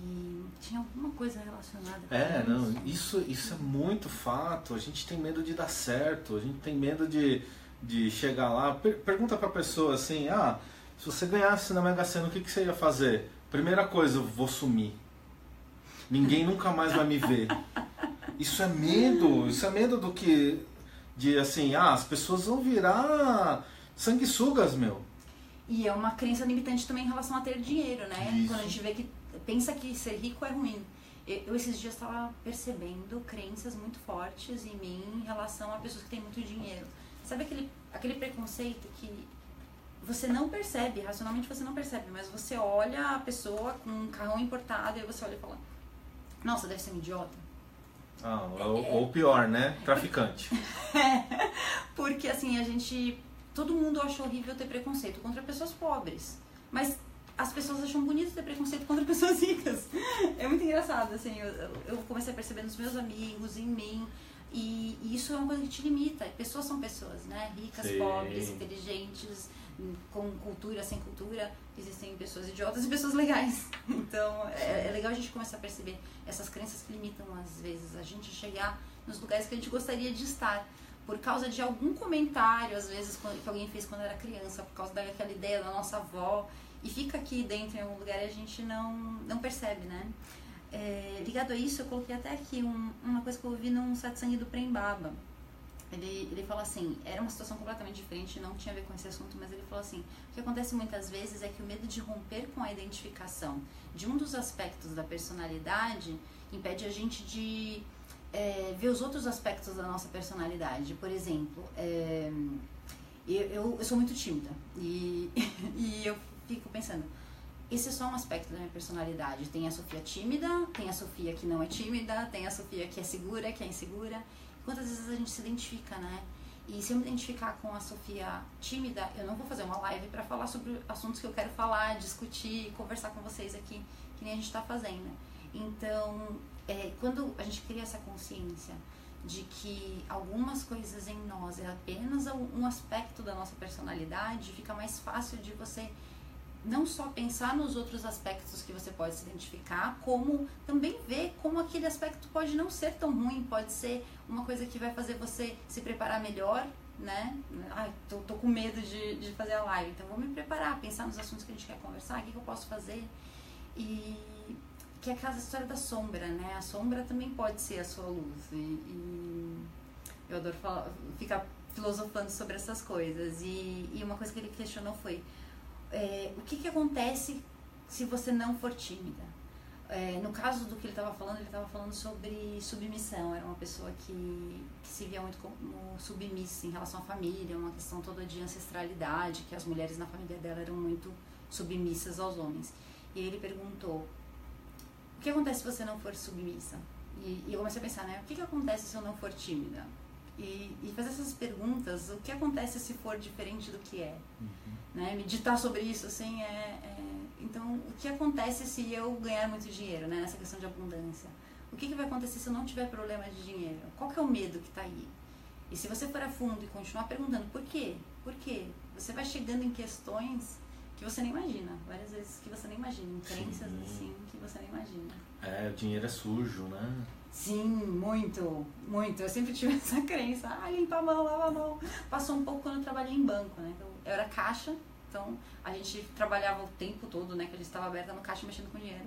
E tinha alguma coisa relacionada com isso. Isso é muito fato. A gente tem medo de dar certo, a gente tem medo de chegar lá. Pergunta pra pessoa assim, se você ganhasse na Mega Sena, o que você ia fazer? Primeira coisa, eu vou sumir. Ninguém nunca mais vai me ver. Isso é medo do que... De assim, as pessoas vão virar sanguessugas, meu. E é uma crença limitante também em relação a ter dinheiro, né? Isso. Quando a gente vê que pensa que ser rico é ruim. Eu esses dias estava percebendo crenças muito fortes em mim em relação a pessoas que têm muito dinheiro. Sabe aquele preconceito que você não percebe, racionalmente você não percebe, mas você olha a pessoa com um carrão importado e aí você olha e fala, nossa, deve ser um idiota. Ou pior, né? Traficante. Porque assim, todo mundo acha horrível ter preconceito contra pessoas pobres, mas as pessoas acham bonito ter preconceito contra pessoas ricas. É muito engraçado, assim, eu comecei a perceber nos meus amigos, em mim, e isso é uma coisa que te limita. Pessoas são pessoas, né? Ricas, Sim. pobres, inteligentes, com cultura, sem cultura. Existem pessoas idiotas e pessoas legais. Então, é legal a gente começar a perceber essas crenças que limitam, às vezes, a gente a chegar nos lugares que a gente gostaria de estar. Por causa de algum comentário, às vezes, que alguém fez quando era criança, por causa daquela ideia da nossa avó, e fica aqui dentro em algum lugar e a gente não percebe, né? Ligado a isso, eu coloquei até aqui uma coisa que eu ouvi num satsang do Prem Baba. Ele fala assim, era uma situação completamente diferente, não tinha a ver com esse assunto, mas ele falou assim, o que acontece muitas vezes é que o medo de romper com a identificação de um dos aspectos da personalidade impede a gente de ver os outros aspectos da nossa personalidade. Por exemplo, eu sou muito tímida e eu fico pensando, esse é só um aspecto da minha personalidade. Tem a Sofia tímida, tem a Sofia que não é tímida, tem a Sofia que é segura, que é insegura. Quantas vezes a gente se identifica, né? E se eu me identificar com a Sofia tímida, eu não vou fazer uma live para falar sobre assuntos que eu quero falar, discutir, conversar com vocês aqui, que nem a gente está fazendo. Então, quando a gente cria essa consciência de que algumas coisas em nós é apenas um aspecto da nossa personalidade, fica mais fácil de você não só pensar nos outros aspectos que você pode se identificar, como também ver como aquele aspecto pode não ser tão ruim, pode ser uma coisa que vai fazer você se preparar melhor, né? Ai, tô com medo de fazer a live, então vou me preparar, pensar nos assuntos que a gente quer conversar, o que eu posso fazer. E que é aquela história da sombra, né? A sombra também pode ser a sua luz. E eu adoro ficar filosofando sobre essas coisas. E uma coisa que ele questionou foi: o que acontece se você não for tímida? No caso do que ele estava falando sobre submissão. Era uma pessoa que se via muito como submissa em relação à família, uma questão toda de ancestralidade, que as mulheres na família dela eram muito submissas aos homens. E ele perguntou: o que acontece se você não for submissa? E eu comecei a pensar, né? O que acontece se eu não for tímida? E fazer essas perguntas: o que acontece se for diferente do que é? Né? Meditar sobre isso, assim, Então, o que acontece se eu ganhar muito dinheiro, né? Nessa questão de abundância? O que vai acontecer se eu não tiver problema de dinheiro? Qual que é o medo que está aí? E se você for a fundo e continuar perguntando por quê? Por quê? Você vai chegando em questões que você nem imagina. Várias vezes que você nem imagina. Em crenças, assim, que você nem imagina. O dinheiro é sujo, né? Sim, muito, muito. Eu sempre tive essa crença. Limpa a mão, lava a mão. Passou um pouco quando eu trabalhei em banco, né? Então, eu era caixa, então a gente trabalhava o tempo todo, né? Que a gente estava aberta no caixa mexendo com dinheiro.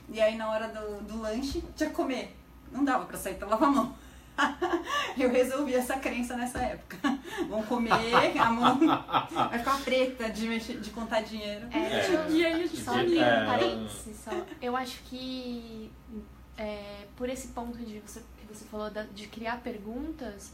E aí na hora do lanche, tinha que comer. Não dava pra sair pra lavar a mão. Eu resolvi essa crença nessa época. Vão comer, a mão vai ficar preta de contar dinheiro. E aí a gente só um parênteses. Eu acho que por esse ponto que você falou de criar perguntas,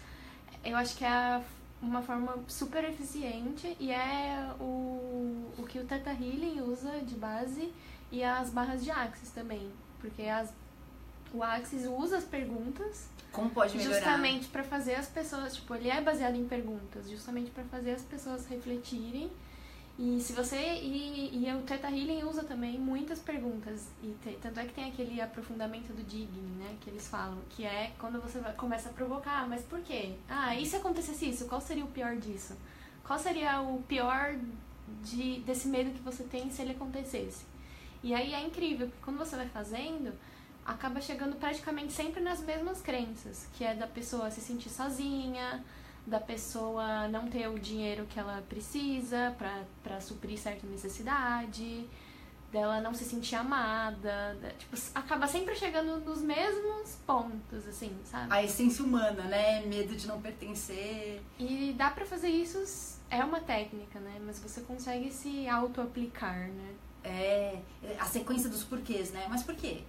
eu acho que é uma forma super eficiente e é o que o Theta Healing usa de base e as barras de Axis também, porque o Axis usa as perguntas. Como pode melhorar? Justamente para fazer as pessoas, ele é baseado em perguntas, justamente para fazer as pessoas refletirem. E se você e o Theta Healing usa também muitas perguntas, tanto é que tem aquele aprofundamento do digging, né, que eles falam, que é quando você começa a provocar, mas por quê? E se acontecesse isso, qual seria o pior disso? Qual seria o pior desse medo que você tem se ele acontecesse? E aí é incrível, porque quando você vai fazendo, acaba chegando praticamente sempre nas mesmas crenças, que é da pessoa se sentir sozinha, da pessoa não ter o dinheiro que ela precisa pra suprir certa necessidade, dela não se sentir amada, acaba sempre chegando nos mesmos pontos, assim, sabe? A essência humana, né? Medo de não pertencer. E dá pra fazer isso, é uma técnica, né? Mas você consegue se auto-aplicar, né? A sequência dos porquês, né? Mas por quê?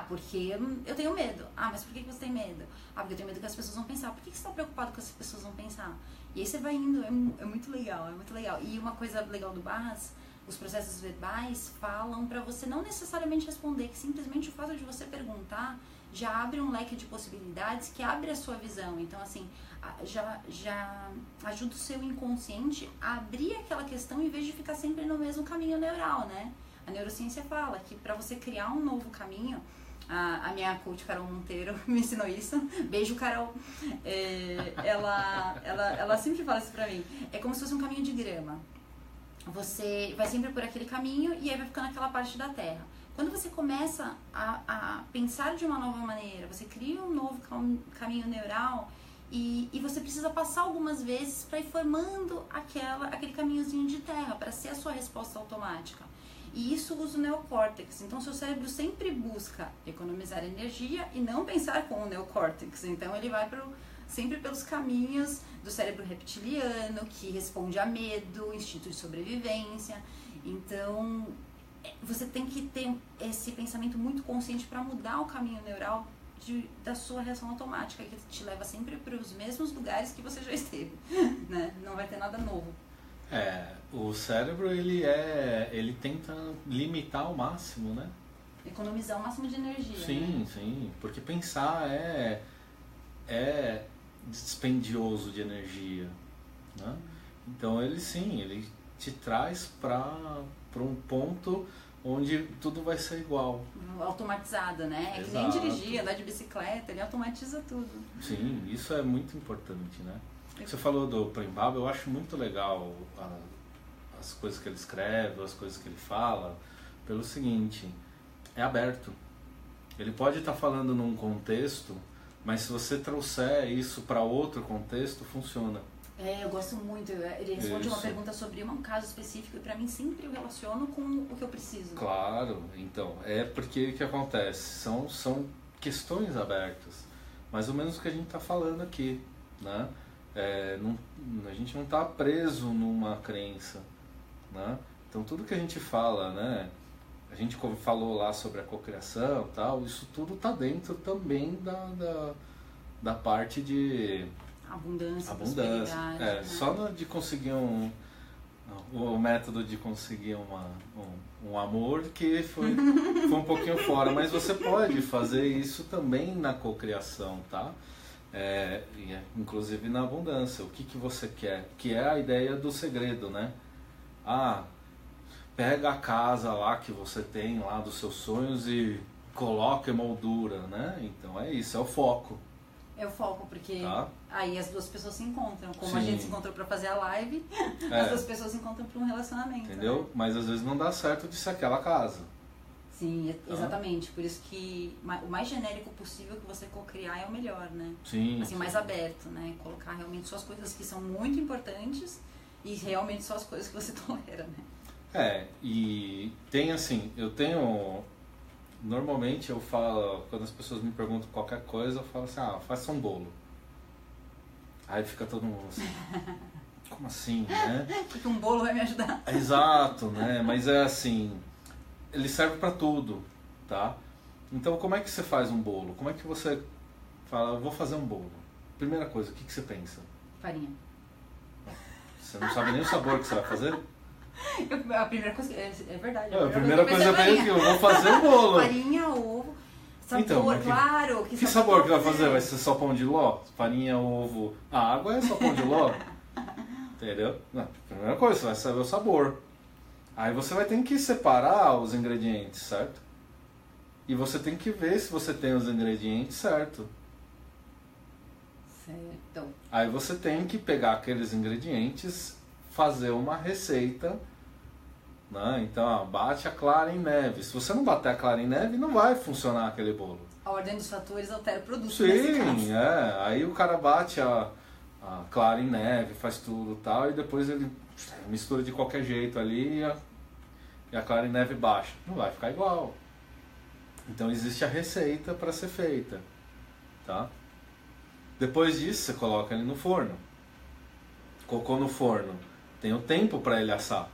Porque eu tenho medo. Mas por que você tem medo? Porque eu tenho medo que as pessoas vão pensar. Por que você está preocupado com as pessoas vão pensar? E aí você vai indo, é muito legal, é muito legal. E uma coisa legal do Barras, os processos verbais falam para você não necessariamente responder, que simplesmente o fato de você perguntar já abre um leque de possibilidades que abre a sua visão. Então, assim, já ajuda o seu inconsciente a abrir aquela questão em vez de ficar sempre no mesmo caminho neural, né? A neurociência fala que para você criar um novo caminho, a minha coach Carol Monteiro me ensinou isso. Beijo, Carol. Ela sempre fala isso pra mim. É como se fosse um caminho de grama. Você vai sempre por aquele caminho e aí vai ficando aquela parte da terra. Quando você começa a pensar de uma nova maneira, você cria um novo caminho neural e você precisa passar algumas vezes para ir formando aquele caminhozinho de terra, para ser a sua resposta automática. E isso usa o neocórtex. Então, seu cérebro sempre busca economizar energia e não pensar com o neocórtex. Então, ele vai sempre pelos caminhos do cérebro reptiliano, que responde a medo, instinto de sobrevivência. Então, você tem que ter esse pensamento muito consciente para mudar o caminho neural da sua reação automática, que te leva sempre para os mesmos lugares que você já esteve, né? Não vai ter nada novo. o cérebro ele tenta limitar ao máximo, né? Economizar o máximo de energia. Sim, né? sim, porque pensar é dispendioso de energia, né? Então ele te traz para um ponto onde tudo vai ser igual. Automatizado, né? É que nem dirigir, andar de bicicleta, ele automatiza tudo. Sim, isso é muito importante, né? Você falou do Prembaba, eu acho muito legal as coisas que ele escreve, as coisas que ele fala, pelo seguinte, é aberto. Ele pode estar falando num contexto, mas se você trouxer isso para outro contexto, funciona. Eu gosto muito. Ele responde uma pergunta sobre um caso específico e para mim sempre eu relaciono com o que eu preciso. Claro, então, porque o que acontece? São questões abertas, mais ou menos o que a gente está falando aqui, né? A gente não está preso numa crença, né? Então tudo que a gente fala, né? A gente falou lá sobre a cocriação e tal, isso tudo está dentro também da parte de abundância. Né? Só de conseguir o método de conseguir um amor que foi um pouquinho fora, mas você pode fazer isso também na cocriação, tá? Inclusive na abundância, o que você quer, que é a ideia do segredo, né? Pega a casa lá que você tem lá dos seus sonhos e coloca em moldura, né? Então é isso, é o foco. É o foco, porque tá? Aí as duas pessoas se encontram. Como Sim. a gente se encontrou para fazer a live, as duas pessoas se encontram para um relacionamento. Entendeu? Né? Mas às vezes não dá certo de ser aquela casa. Sim, exatamente. Por isso que o mais genérico possível que você cocriar é o melhor, né? Sim. Assim, mais aberto, né? Colocar realmente só as coisas que são muito importantes e realmente só as coisas que você tolera, né? E tem assim, normalmente eu falo, quando as pessoas me perguntam qualquer coisa, eu falo assim, faça um bolo. Aí fica todo mundo assim, como assim, né? Porque um bolo vai me ajudar. Exato, né? Mas é assim, ele serve para tudo, tá? Então como é que você faz um bolo? Como é que você fala, eu vou fazer um bolo? Primeira coisa, o que você pensa? Farinha. Você não sabe nem o sabor que você vai fazer? A primeira coisa, é verdade. A primeira coisa é que eu vou fazer um bolo. Farinha, ovo, sabor, então, claro. Que sabor que vai fazer? Vai ser só pão de ló? Farinha, ovo, a água é só pão de ló? Entendeu? Não, primeira coisa, você vai saber o sabor. Aí você vai ter que separar os ingredientes, certo? E você tem que ver se você tem os ingredientes certo. Certo. Aí você tem que pegar aqueles ingredientes, fazer uma receita, né? Então, bate a clara em neve. Se você não bater a clara em neve, não vai funcionar aquele bolo. A ordem dos fatores altera o produto. Sim, aí o cara bate a clara em neve, faz tudo e tal, e depois ele mistura de qualquer jeito ali e a clara em neve baixa. Não vai ficar igual. Então existe a receita para ser feita, tá? Depois disso você coloca ele no forno. Colocou no forno, tem o tempo para ele assar.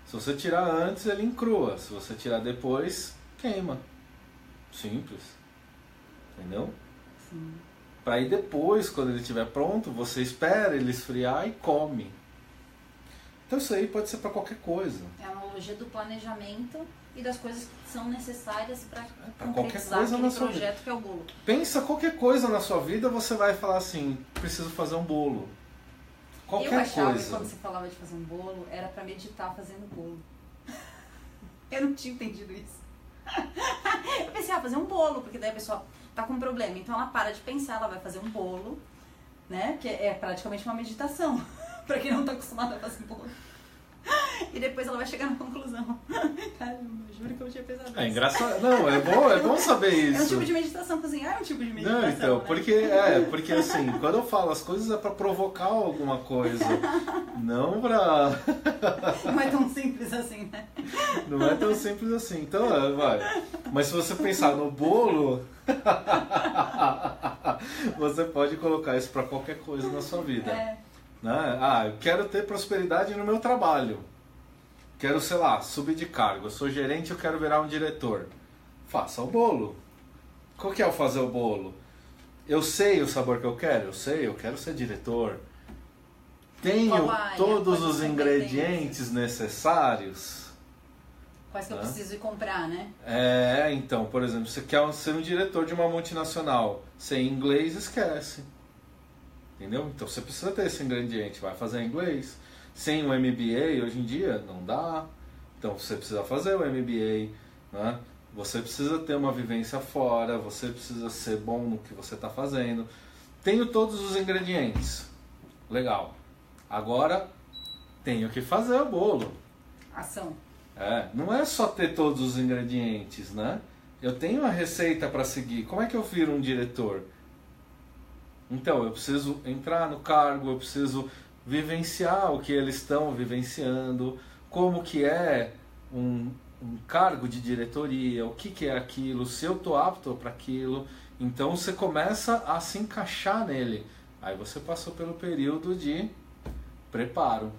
Se você tirar antes, ele encrua. Se você tirar depois, queima. Simples. Entendeu? Sim. Para aí depois, quando ele estiver pronto, você espera ele esfriar e come. Então isso aí pode ser para qualquer coisa. É a analogia do planejamento e das coisas que são necessárias para coisa concretizar aquele na sua projeto vida. que é o bolo. Pensa qualquer coisa na sua vida, você vai falar assim, preciso fazer um bolo. Qualquer eu achava coisa. que quando você falava de fazer um bolo, era para meditar fazendo bolo. Eu não tinha entendido isso. Eu pensei, fazer um bolo, porque daí a pessoa tá com um problema, então ela para de pensar, ela vai fazer um bolo, né? Que é praticamente uma meditação, para quem não tá acostumado a fazer bolo. E depois ela vai chegar na conclusão. Caramba, juro que eu tinha pensado nisso. É engraçado. Não, é bom saber isso. É um tipo de meditação, cozinhar é um tipo de meditação. Não, então, né? porque assim, quando eu falo as coisas é pra provocar alguma coisa. Não pra. Não é tão simples assim, né? Não é tão simples assim. Então, vai. Mas se você pensar no bolo, você pode colocar isso pra qualquer coisa na sua vida. Né? Eu quero ter prosperidade no meu trabalho. Quero, sei lá, subir de cargo. Eu sou gerente, eu quero virar um diretor. Faça o bolo. Qual que é o fazer o bolo? Eu sei o sabor que eu quero? Eu sei, eu quero ser diretor. Tenho área, todos quais os as ingredientes necessários? Quais que eu preciso ir comprar, né? Então, por exemplo, você quer ser um diretor de uma multinacional. Sem inglês, esquece. Entendeu? Então você precisa ter esse ingrediente. Vai fazer inglês. Sem o MBA, hoje em dia, não dá. Então você precisa fazer o MBA, né? Você precisa ter uma vivência fora. Você precisa ser bom no que você está fazendo. Tenho todos os ingredientes. Legal. Agora, tenho que fazer o bolo. Ação. Não é só ter todos os ingredientes, né? Eu tenho uma receita para seguir. Como é que eu viro um diretor? Então, eu preciso entrar no cargo, eu preciso vivenciar o que eles estão vivenciando, como que é um cargo de diretoria, o que é aquilo, se eu estou apto para aquilo. Então, você começa a se encaixar nele. Aí você passou pelo período de preparo.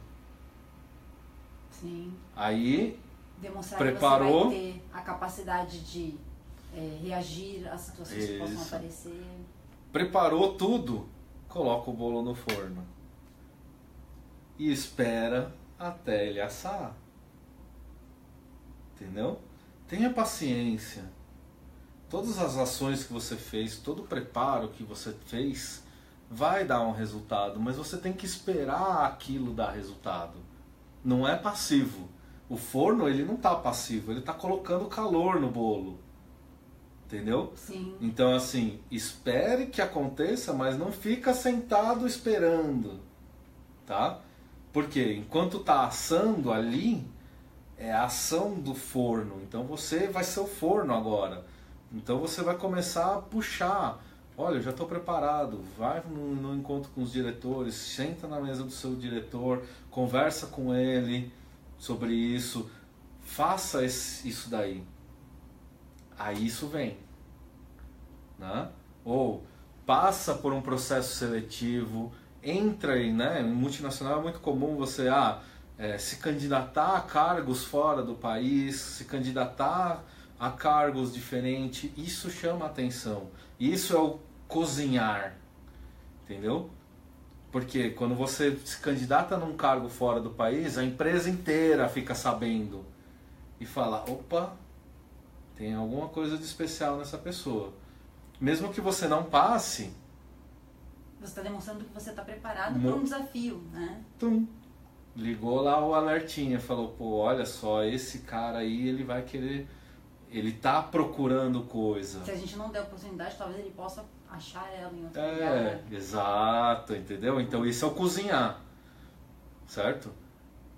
Sim. Aí demonstrar preparou, que você vai ter a capacidade de reagir às situações que possam aparecer. Preparou tudo, coloca o bolo no forno e espera até ele assar. Entendeu? Tenha paciência. Todas as ações que você fez, todo o preparo que você fez vai dar um resultado, mas você tem que esperar aquilo dar resultado. Não é passivo. O forno, ele não está passivo, ele está colocando calor no bolo. Entendeu? Sim. Então, assim, espere que aconteça, mas não fica sentado esperando. Tá? Porque enquanto está assando ali, é a ação do forno. Então você vai ser o forno agora. Então você vai começar a puxar. Olha, eu já estou preparado. Vai no encontro com os diretores, senta na mesa do seu diretor, conversa com ele sobre isso, faça isso daí. Aí isso vem, né? Ou passa por um processo seletivo, entra aí, né? Em multinacional é muito comum você se candidatar a cargos fora do país, se candidatar a cargos diferentes. Isso chama atenção. Isso é o cozinhar, entendeu? Porque quando você se candidata num cargo fora do país, a empresa inteira fica sabendo e fala, opa, tem alguma coisa de especial nessa pessoa. Mesmo que você não passe, você está demonstrando que você está preparado para um desafio, né? Ligou lá o alertinha, falou, pô, olha só, esse cara aí, ele vai querer, ele tá procurando coisa. Se a gente não der oportunidade, talvez ele possa achar ela em outro lugar. Exato, entendeu? Então isso é o cozinhar, certo?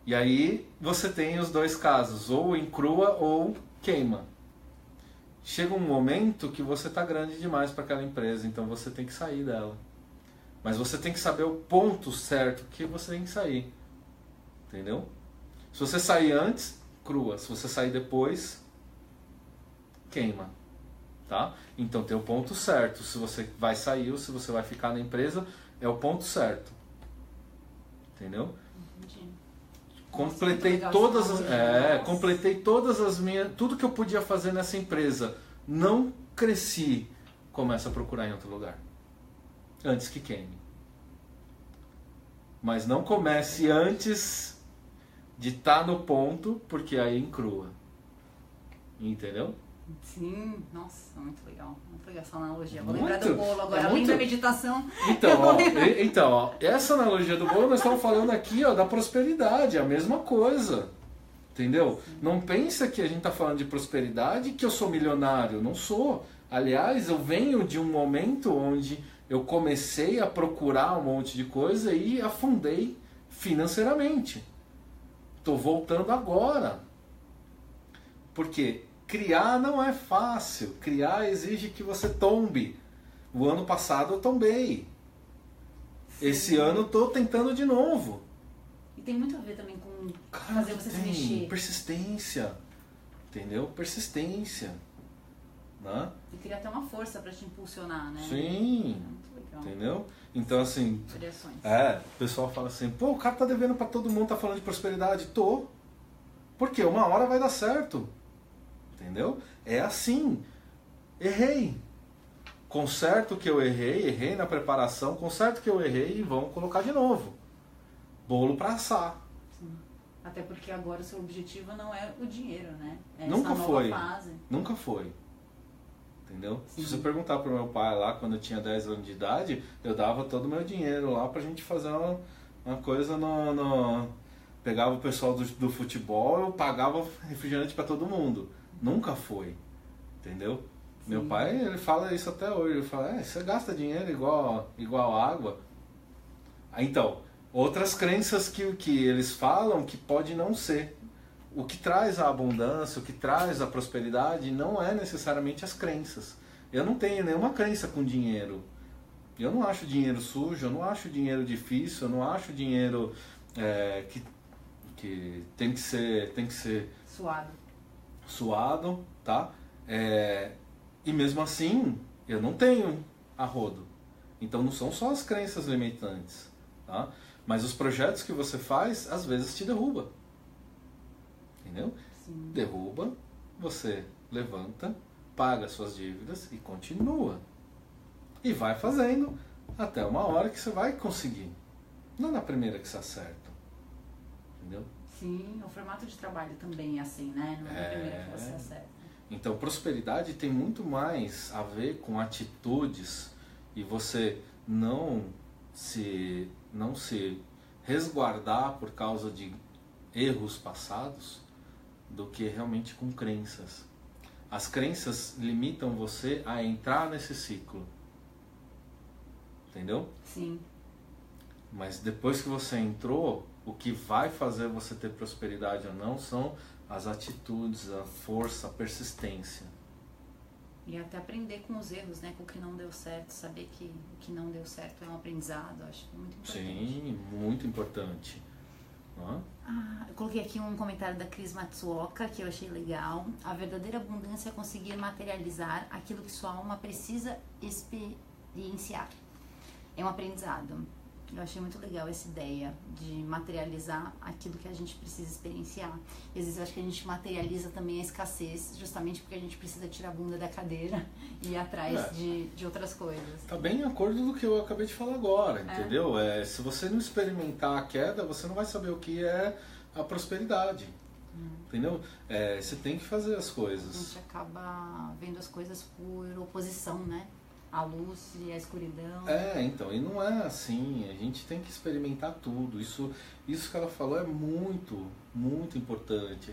E aí você tem os dois casos, ou em crua ou queima. Chega um momento que você tá grande demais para aquela empresa, então você tem que sair dela. Mas você tem que saber o ponto certo que você tem que sair. Entendeu? Se você sair antes, crua. Se você sair depois, queima. Tá? Então tem o ponto certo. Se você vai sair ou se você vai ficar na empresa, é o ponto certo. Entendeu? Entendi. Completei todas as minhas, tudo que eu podia fazer nessa empresa. Não cresci. Começa a procurar em outro lugar. Antes que queime. Mas não comece antes de estar no ponto, porque aí encrua. Entendeu? Sim, nossa, muito legal essa analogia. Vou lembrar do bolo agora, além muito... da meditação. Então, essa analogia do bolo, nós estamos falando aqui da prosperidade, é a mesma coisa. Entendeu? Sim. Não pensa que a gente está falando de prosperidade que eu sou milionário, não sou. Aliás, eu venho de um momento onde eu comecei a procurar um monte de coisa e afundei financeiramente. Estou voltando agora. Porque criar não é fácil. Criar exige que você tombe. O ano passado eu tombei. Sim. Esse ano estou tentando de novo. E tem muito a ver também com fazer você se mexer. Persistência. Entendeu? Persistência. Né? E criar até uma força para te impulsionar, né? Sim. Entendeu? Então, assim, o pessoal fala assim, pô, o cara tá devendo pra todo mundo, tá falando de prosperidade. Tô. Porque uma hora vai dar certo. Entendeu? É assim. Errei. Conserto que eu errei na preparação, conserto que eu errei e vamos colocar de novo. bolo para assar. Sim. Até porque agora o seu objetivo não é o dinheiro, né? É Nunca essa foi. nova fase. Nunca foi. Entendeu? Sim. Se você perguntar pro meu pai lá, quando eu tinha 10 anos de idade, eu dava todo o meu dinheiro lá pra gente fazer uma coisa Pegava o pessoal do futebol, eu pagava refrigerante pra todo mundo. Nunca foi. Entendeu? Sim. Meu pai, ele fala isso até hoje. Ele fala, você gasta dinheiro igual água. Então, outras crenças que eles falam que pode não ser. O que traz a abundância, o que traz a prosperidade não é necessariamente as crenças. Eu não tenho nenhuma crença com dinheiro. Eu não acho dinheiro sujo, eu não acho dinheiro difícil, eu não acho dinheiro que tem que ser suado, tá? E mesmo assim, eu não tenho a rodo. Então não são só as crenças limitantes, tá? Mas os projetos que você faz, às vezes te derruba. Entendeu? Sim. Derruba, você levanta, paga suas dívidas e continua. E vai fazendo até uma hora que você vai conseguir. Não é na primeira que você acerta. Entendeu? Sim, o formato de trabalho também é assim, né? Não é a primeira que você acerta. Então, prosperidade tem muito mais a ver com atitudes e você não se resguardar por causa de erros passados do que realmente com crenças. As crenças limitam você a entrar nesse ciclo. Entendeu? Sim. Mas depois que você entrou, o que vai fazer você ter prosperidade ou não são as atitudes, a força, a persistência. E até aprender com os erros, né? Com o que não deu certo, saber que o que não deu certo é um aprendizado, acho muito importante. Sim, muito importante. Eu coloquei aqui um comentário da Cris Matsuoka que eu achei legal. A verdadeira abundância é conseguir materializar aquilo que sua alma precisa experienciar. É um aprendizado. Eu achei muito legal essa ideia de materializar aquilo que a gente precisa experienciar. E às vezes eu acho que a gente materializa também a escassez, justamente porque a gente precisa tirar a bunda da cadeira e ir atrás de outras coisas. Tá bem em acordo do que eu acabei de falar agora, entendeu? Se você não experimentar a queda, você não vai saber o que é a prosperidade. Entendeu? Você tem que fazer as coisas. A gente acaba vendo as coisas por oposição, né? A luz e a escuridão. Então, e não é assim, a gente tem que experimentar tudo. Isso que ela falou é muito, muito importante.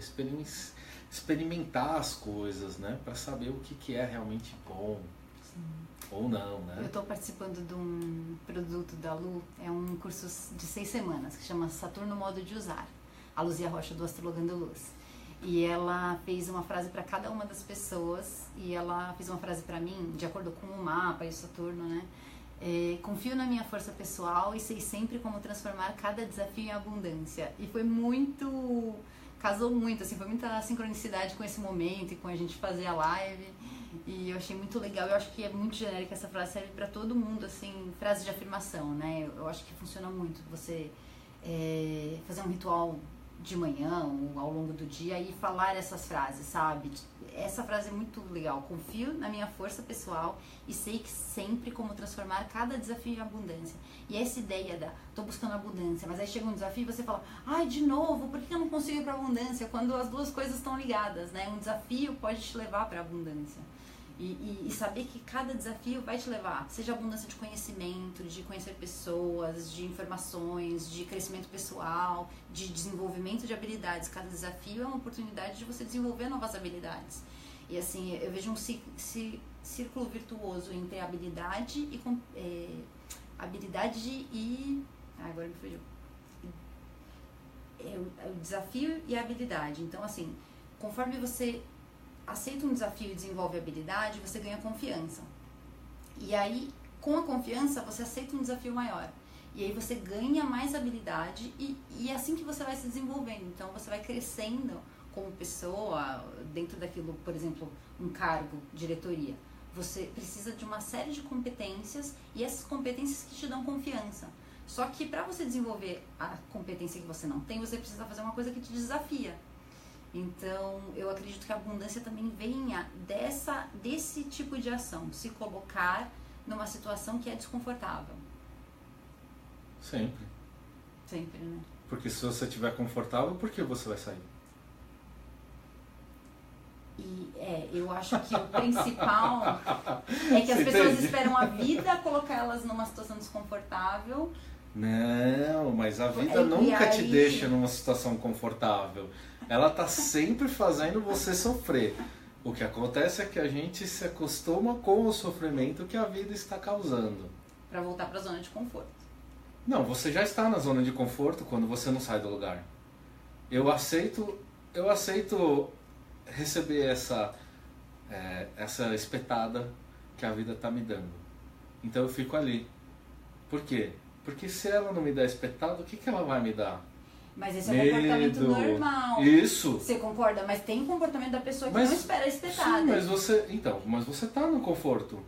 Experimentar as coisas, né? Para saber o que é realmente bom. Sim. Ou não, né? Eu estou participando de um produto da Lu, é um curso de 6 semanas, que chama Saturno Modo de Usar. A Luzia Rocha, do Astrologando Luz. E ela fez uma frase para cada uma das pessoas, e ela fez uma frase para mim, de acordo com o mapa e o Saturno, né? Confio na minha força pessoal e sei sempre como transformar cada desafio em abundância. E foi muito... casou muito, assim, foi muita sincronicidade com esse momento e com a gente fazer a live. E eu achei muito legal, eu acho que é muito genérica essa frase, serve para todo mundo, assim, frase de afirmação, né? Eu acho que funciona muito você fazer um ritual de manhã ou ao longo do dia e falar essas frases, sabe? Essa frase é muito legal. Confio na minha força pessoal e sei que sempre como transformar cada desafio em abundância. E essa ideia tô buscando abundância, mas aí chega um desafio e você fala, de novo, por que eu não consigo ir para abundância? Quando as duas coisas estão ligadas, né? Um desafio pode te levar para abundância. E saber que cada desafio vai te levar, seja abundância de conhecimento, de conhecer pessoas, de informações, de crescimento pessoal, de desenvolvimento de habilidades. Cada desafio é uma oportunidade de você desenvolver novas habilidades. E assim, eu vejo um círculo virtuoso entre habilidade e agora me fugiu. O desafio e a habilidade. Então, assim, conforme você aceita um desafio e desenvolve habilidade, você ganha confiança. E aí, com a confiança, você aceita um desafio maior. E aí você ganha mais habilidade e é assim que você vai se desenvolvendo. Então, você vai crescendo como pessoa, dentro daquilo, por exemplo, um cargo, diretoria. Você precisa de uma série de competências e essas competências que te dão confiança. Só que para você desenvolver a competência que você não tem, você precisa fazer uma coisa que te desafia. Então, eu acredito que a abundância também venha desse tipo de ação, se colocar numa situação que é desconfortável. Sempre. Sempre, né? Porque se você estiver confortável, por que você vai sair? E eu acho que o principal é que as Você pessoas entende? esperam a vida colocar elas numa situação desconfortável. Não, mas a vida E nunca te aí- deixa numa situação confortável. Ela tá sempre fazendo você sofrer. O que acontece é que a gente se acostuma com o sofrimento que a vida está causando. Pra voltar pra zona de conforto. Não, você já está na zona de conforto quando você não sai do lugar. Eu aceito receber essa espetada que a vida está me dando. Então eu fico ali. Por quê? Porque se ela não me der espetada, o que ela vai me dar? Mas esse é um comportamento Medo. normal. Isso. Você concorda? Mas tem um comportamento da pessoa que Mas- não espera a espetada. Sim, mas você tá no conforto.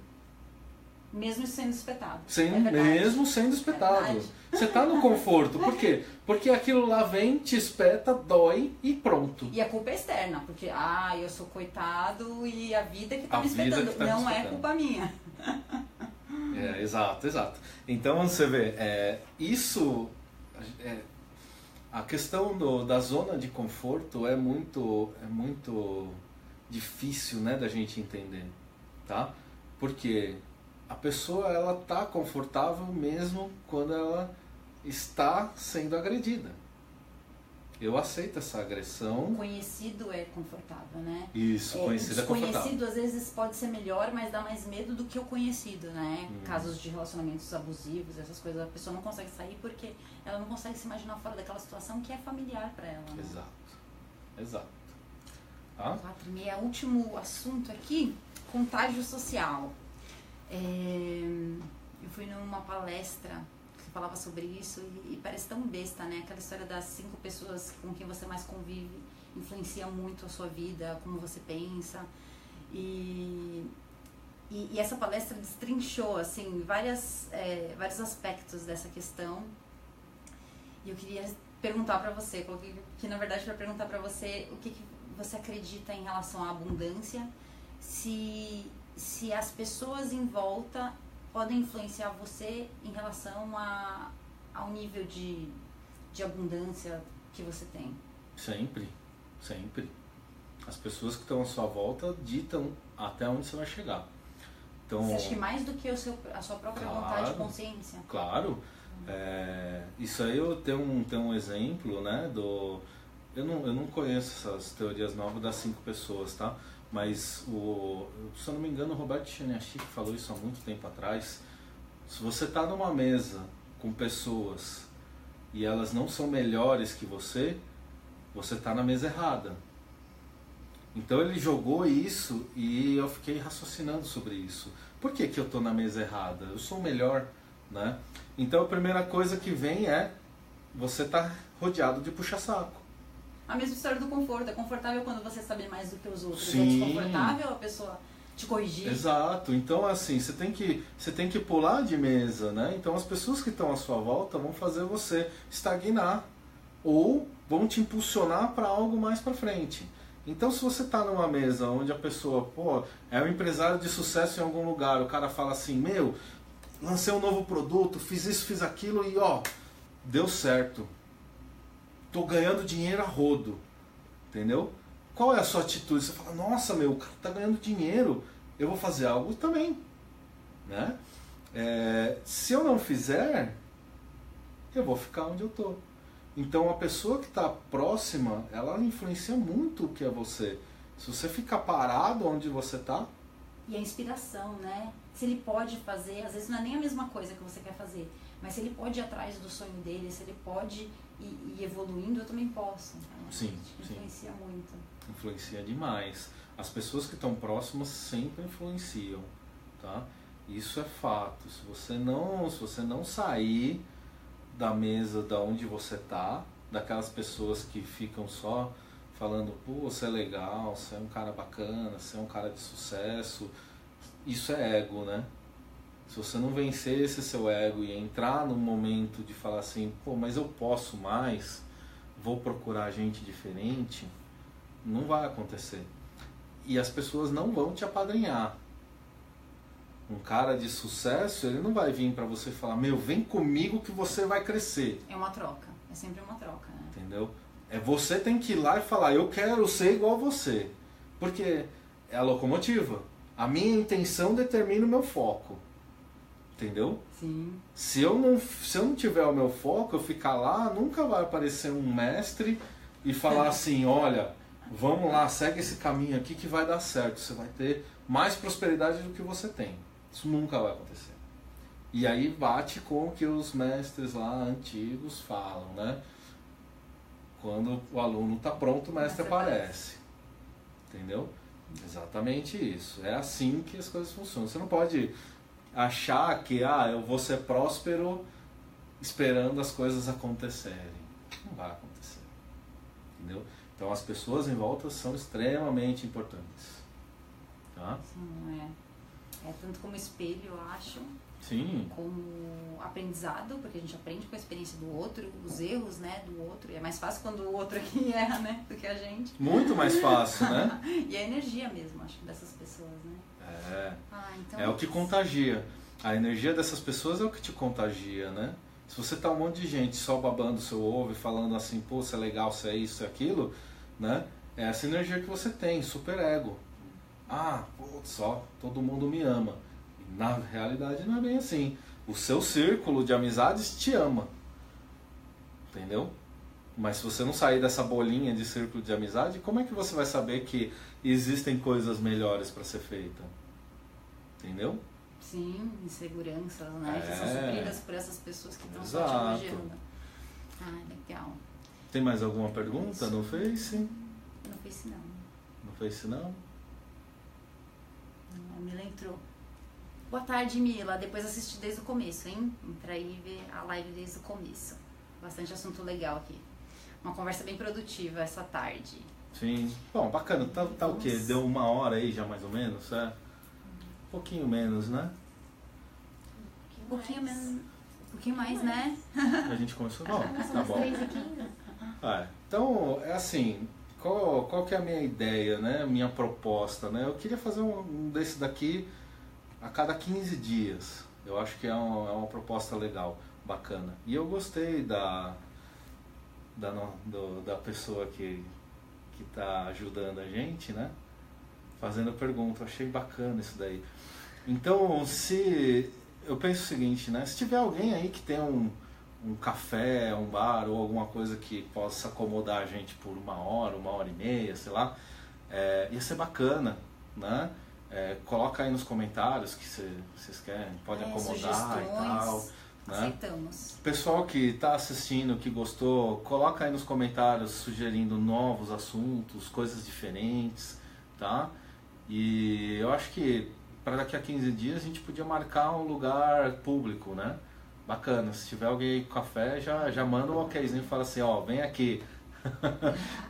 Mesmo sendo espetado. Sem, É verdade. mesmo sendo espetado. verdade. Você tá no conforto. Por quê? Porque aquilo lá vem, te espeta, dói e pronto. E a culpa é externa, porque eu sou coitado e a vida que tá A me vida espetando. que tá me Não é espetando. culpa minha. Exato. Então você vê, a questão da zona de conforto é muito difícil, né, da gente entender, tá? Porque a pessoa ela tá confortável mesmo quando ela está sendo agredida. Eu aceito essa O agressão. conhecido é confortável, né? Isso, conhecido é confortável. Desconhecido às vezes pode ser melhor, mas dá mais medo do que o conhecido, né? Casos de relacionamentos abusivos, essas coisas, a pessoa não consegue sair porque ela não consegue se imaginar fora daquela situação que é familiar para ela, né? Exato. Tá? 4,5, último assunto aqui, contágio social. Eu fui numa palestra que falava sobre isso e parece tão besta, né? Aquela história das 5 pessoas com quem você mais convive influencia muito a sua vida, como você pensa. E essa palestra destrinchou, assim, vários aspectos dessa questão. E eu queria perguntar pra você, coloquei aqui na verdade para perguntar pra você o que você acredita em relação à abundância, se as pessoas em volta podem influenciar você em relação ao nível de abundância que você tem. Sempre. As pessoas que estão à sua volta ditam até onde você vai chegar. Então, Você acha que mais do que a sua própria vontade e consciência? Claro. Isso aí eu tenho um exemplo, né? Eu não conheço essas teorias novas das 5 pessoas, tá? Mas, se eu não me engano, o Roberto Chiniachik falou isso há muito tempo atrás. Se você está numa mesa com pessoas e elas não são melhores que você está na mesa errada. Então ele jogou isso e eu fiquei raciocinando sobre isso. Por que eu estou na mesa errada? Eu sou o melhor, né? Então a primeira coisa que vem é você tá rodeado de puxa-saco. A mesma história do conforto. É confortável quando você sabe mais do que os outros. Sim. É desconfortável a pessoa te corrigir. Exato. Então, assim, você tem que pular de mesa, né? Então, as pessoas que estão à sua volta vão fazer você estagnar ou vão te impulsionar para algo mais para frente. Então, se você está numa mesa onde a pessoa, é um empresário de sucesso em algum lugar, o cara fala assim, lancei um novo produto, fiz isso, fiz aquilo e, deu certo. Tô ganhando dinheiro a rodo, entendeu? Qual é a sua atitude? Você fala, nossa, o cara tá ganhando dinheiro, eu vou fazer algo também, né? Se eu não fizer, eu vou ficar onde eu tô. Então a pessoa que está próxima, ela influencia muito o que é você. Se você ficar parado onde você está... E a inspiração, né? Se ele pode fazer, às vezes não é nem a mesma coisa que você quer fazer, mas se ele pode ir atrás do sonho dele, se ele pode ir evoluindo, eu também posso. Então, Sim. Influencia muito. Influencia demais. As pessoas que estão próximas sempre influenciam, tá? Isso é fato. Se você não sair da mesa da onde você tá, daquelas pessoas que ficam só falando, você é legal, você é um cara bacana, você é um cara de sucesso, isso é ego, né? Se você não vencer esse seu ego e entrar no momento de falar assim, mas eu posso mais, vou procurar gente diferente, não vai acontecer. E as pessoas não vão te apadrinhar. Um cara de sucesso, ele não vai vir para você falar, meu, vem comigo que você vai crescer. É uma troca, é sempre uma troca, né? Entendeu? Você tem que ir lá e falar, eu quero ser igual a você. Porque é a locomotiva. A minha intenção determina o meu foco. Entendeu? Sim. Se eu não tiver o meu foco, eu ficar lá, nunca vai aparecer um mestre e falar assim, olha, vamos lá, segue esse caminho aqui que vai dar certo. Você vai ter mais prosperidade do que você tem. Isso nunca vai acontecer. E aí bate com o que os mestres lá antigos falam, né? Quando o aluno está pronto, o mestre aparece. Entendeu? Exatamente isso. É assim que as coisas funcionam. Você não pode achar que eu vou ser próspero esperando as coisas acontecerem. Não vai acontecer. Entendeu? Então as pessoas em volta são extremamente importantes. Tá? Sim, é tanto como espelho, eu acho. Sim. Como aprendizado, porque a gente aprende com a experiência do outro, os erros, né, do outro. E é mais fácil quando o outro aqui erra, né, do que a gente. Muito mais fácil, né? E a energia mesmo, acho, dessas pessoas, né? Então É o que contagia. A energia dessas pessoas é o que te contagia, né? Se você tá um monte de gente só babando o seu ovo e falando assim, pô, você é legal, você é isso, é aquilo, né? É essa energia que você tem, super ego. Só todo mundo me ama. Na realidade não é bem assim. O seu círculo de amizades te ama. Entendeu? Mas se você não sair dessa bolinha de círculo de amizade, como é que você vai saber que existem coisas melhores para ser feita? Entendeu? Sim, inseguranças, né? Que são supridas por essas pessoas que estão só te elogiando. Legal. Tem mais alguma pergunta no Face? No Face não. No Face não? A Mila entrou. Boa tarde, Mila. Depois assisti desde o começo, hein? Entra aí e vê a live desde o começo. Bastante assunto legal aqui. Uma conversa bem produtiva essa tarde. Sim. Bom, bacana. Tá o quê? Deu 1 hora aí já mais ou menos, é? Um pouquinho menos, né? Um pouquinho menos. Um pouquinho mais, né? A gente começou. Bom, tá bom. 3h15. Então, é assim, qual que é a minha ideia, né? Minha proposta, né? Eu queria fazer um desse daqui a cada 15 dias. Eu acho que é uma proposta legal, bacana. E eu gostei da pessoa que está ajudando a gente, né? Fazendo pergunta. Eu achei bacana isso daí. Então, eu penso o seguinte, né? Se tiver alguém aí que tem um café, um bar ou alguma coisa que possa acomodar a gente por 1 hora, 1h30, sei lá, ia ser bacana, né? Coloca aí nos comentários que vocês querem, pode acomodar e tal. Né? Aceitamos. O pessoal que está assistindo, que gostou, coloca aí nos comentários sugerindo novos assuntos, coisas diferentes, tá? E eu acho que para daqui a 15 dias a gente podia marcar um lugar público, né? Bacana, se tiver alguém aí com café, já manda um okzinho e fala assim, vem aqui.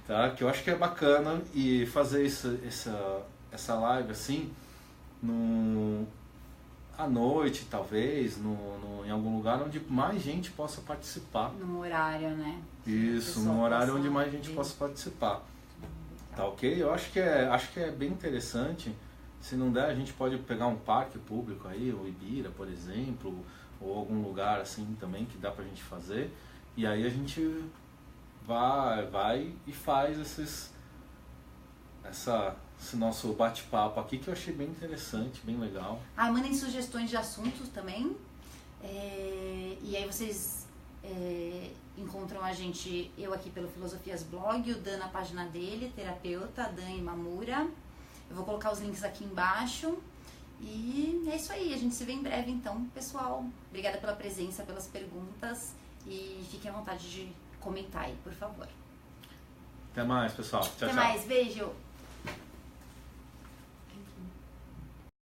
Tá? Que eu acho que é bacana e fazer essa live assim, à noite talvez, em algum lugar onde mais gente possa participar. Num horário, né? Isso, num horário onde mais gente possa participar. Tá ok? Eu acho que é bem interessante. Se não der, a gente pode pegar um parque público aí, o Ibira, por exemplo, ou algum lugar assim também que dá pra gente fazer. E aí a gente vai e faz esse nosso bate-papo aqui, que eu achei bem interessante, bem legal. Mandem sugestões de assuntos também. E aí vocês encontram a gente, eu aqui pelo Filosofias Blog, o Dan na página dele, terapeuta, Dan Imamura. Eu vou colocar os links aqui embaixo. E é isso aí, a gente se vê em breve então, pessoal. Obrigada pela presença, pelas perguntas. E fiquem à vontade de comentar aí, por favor. Até mais, pessoal. Tchau, Até tchau. mais, beijo!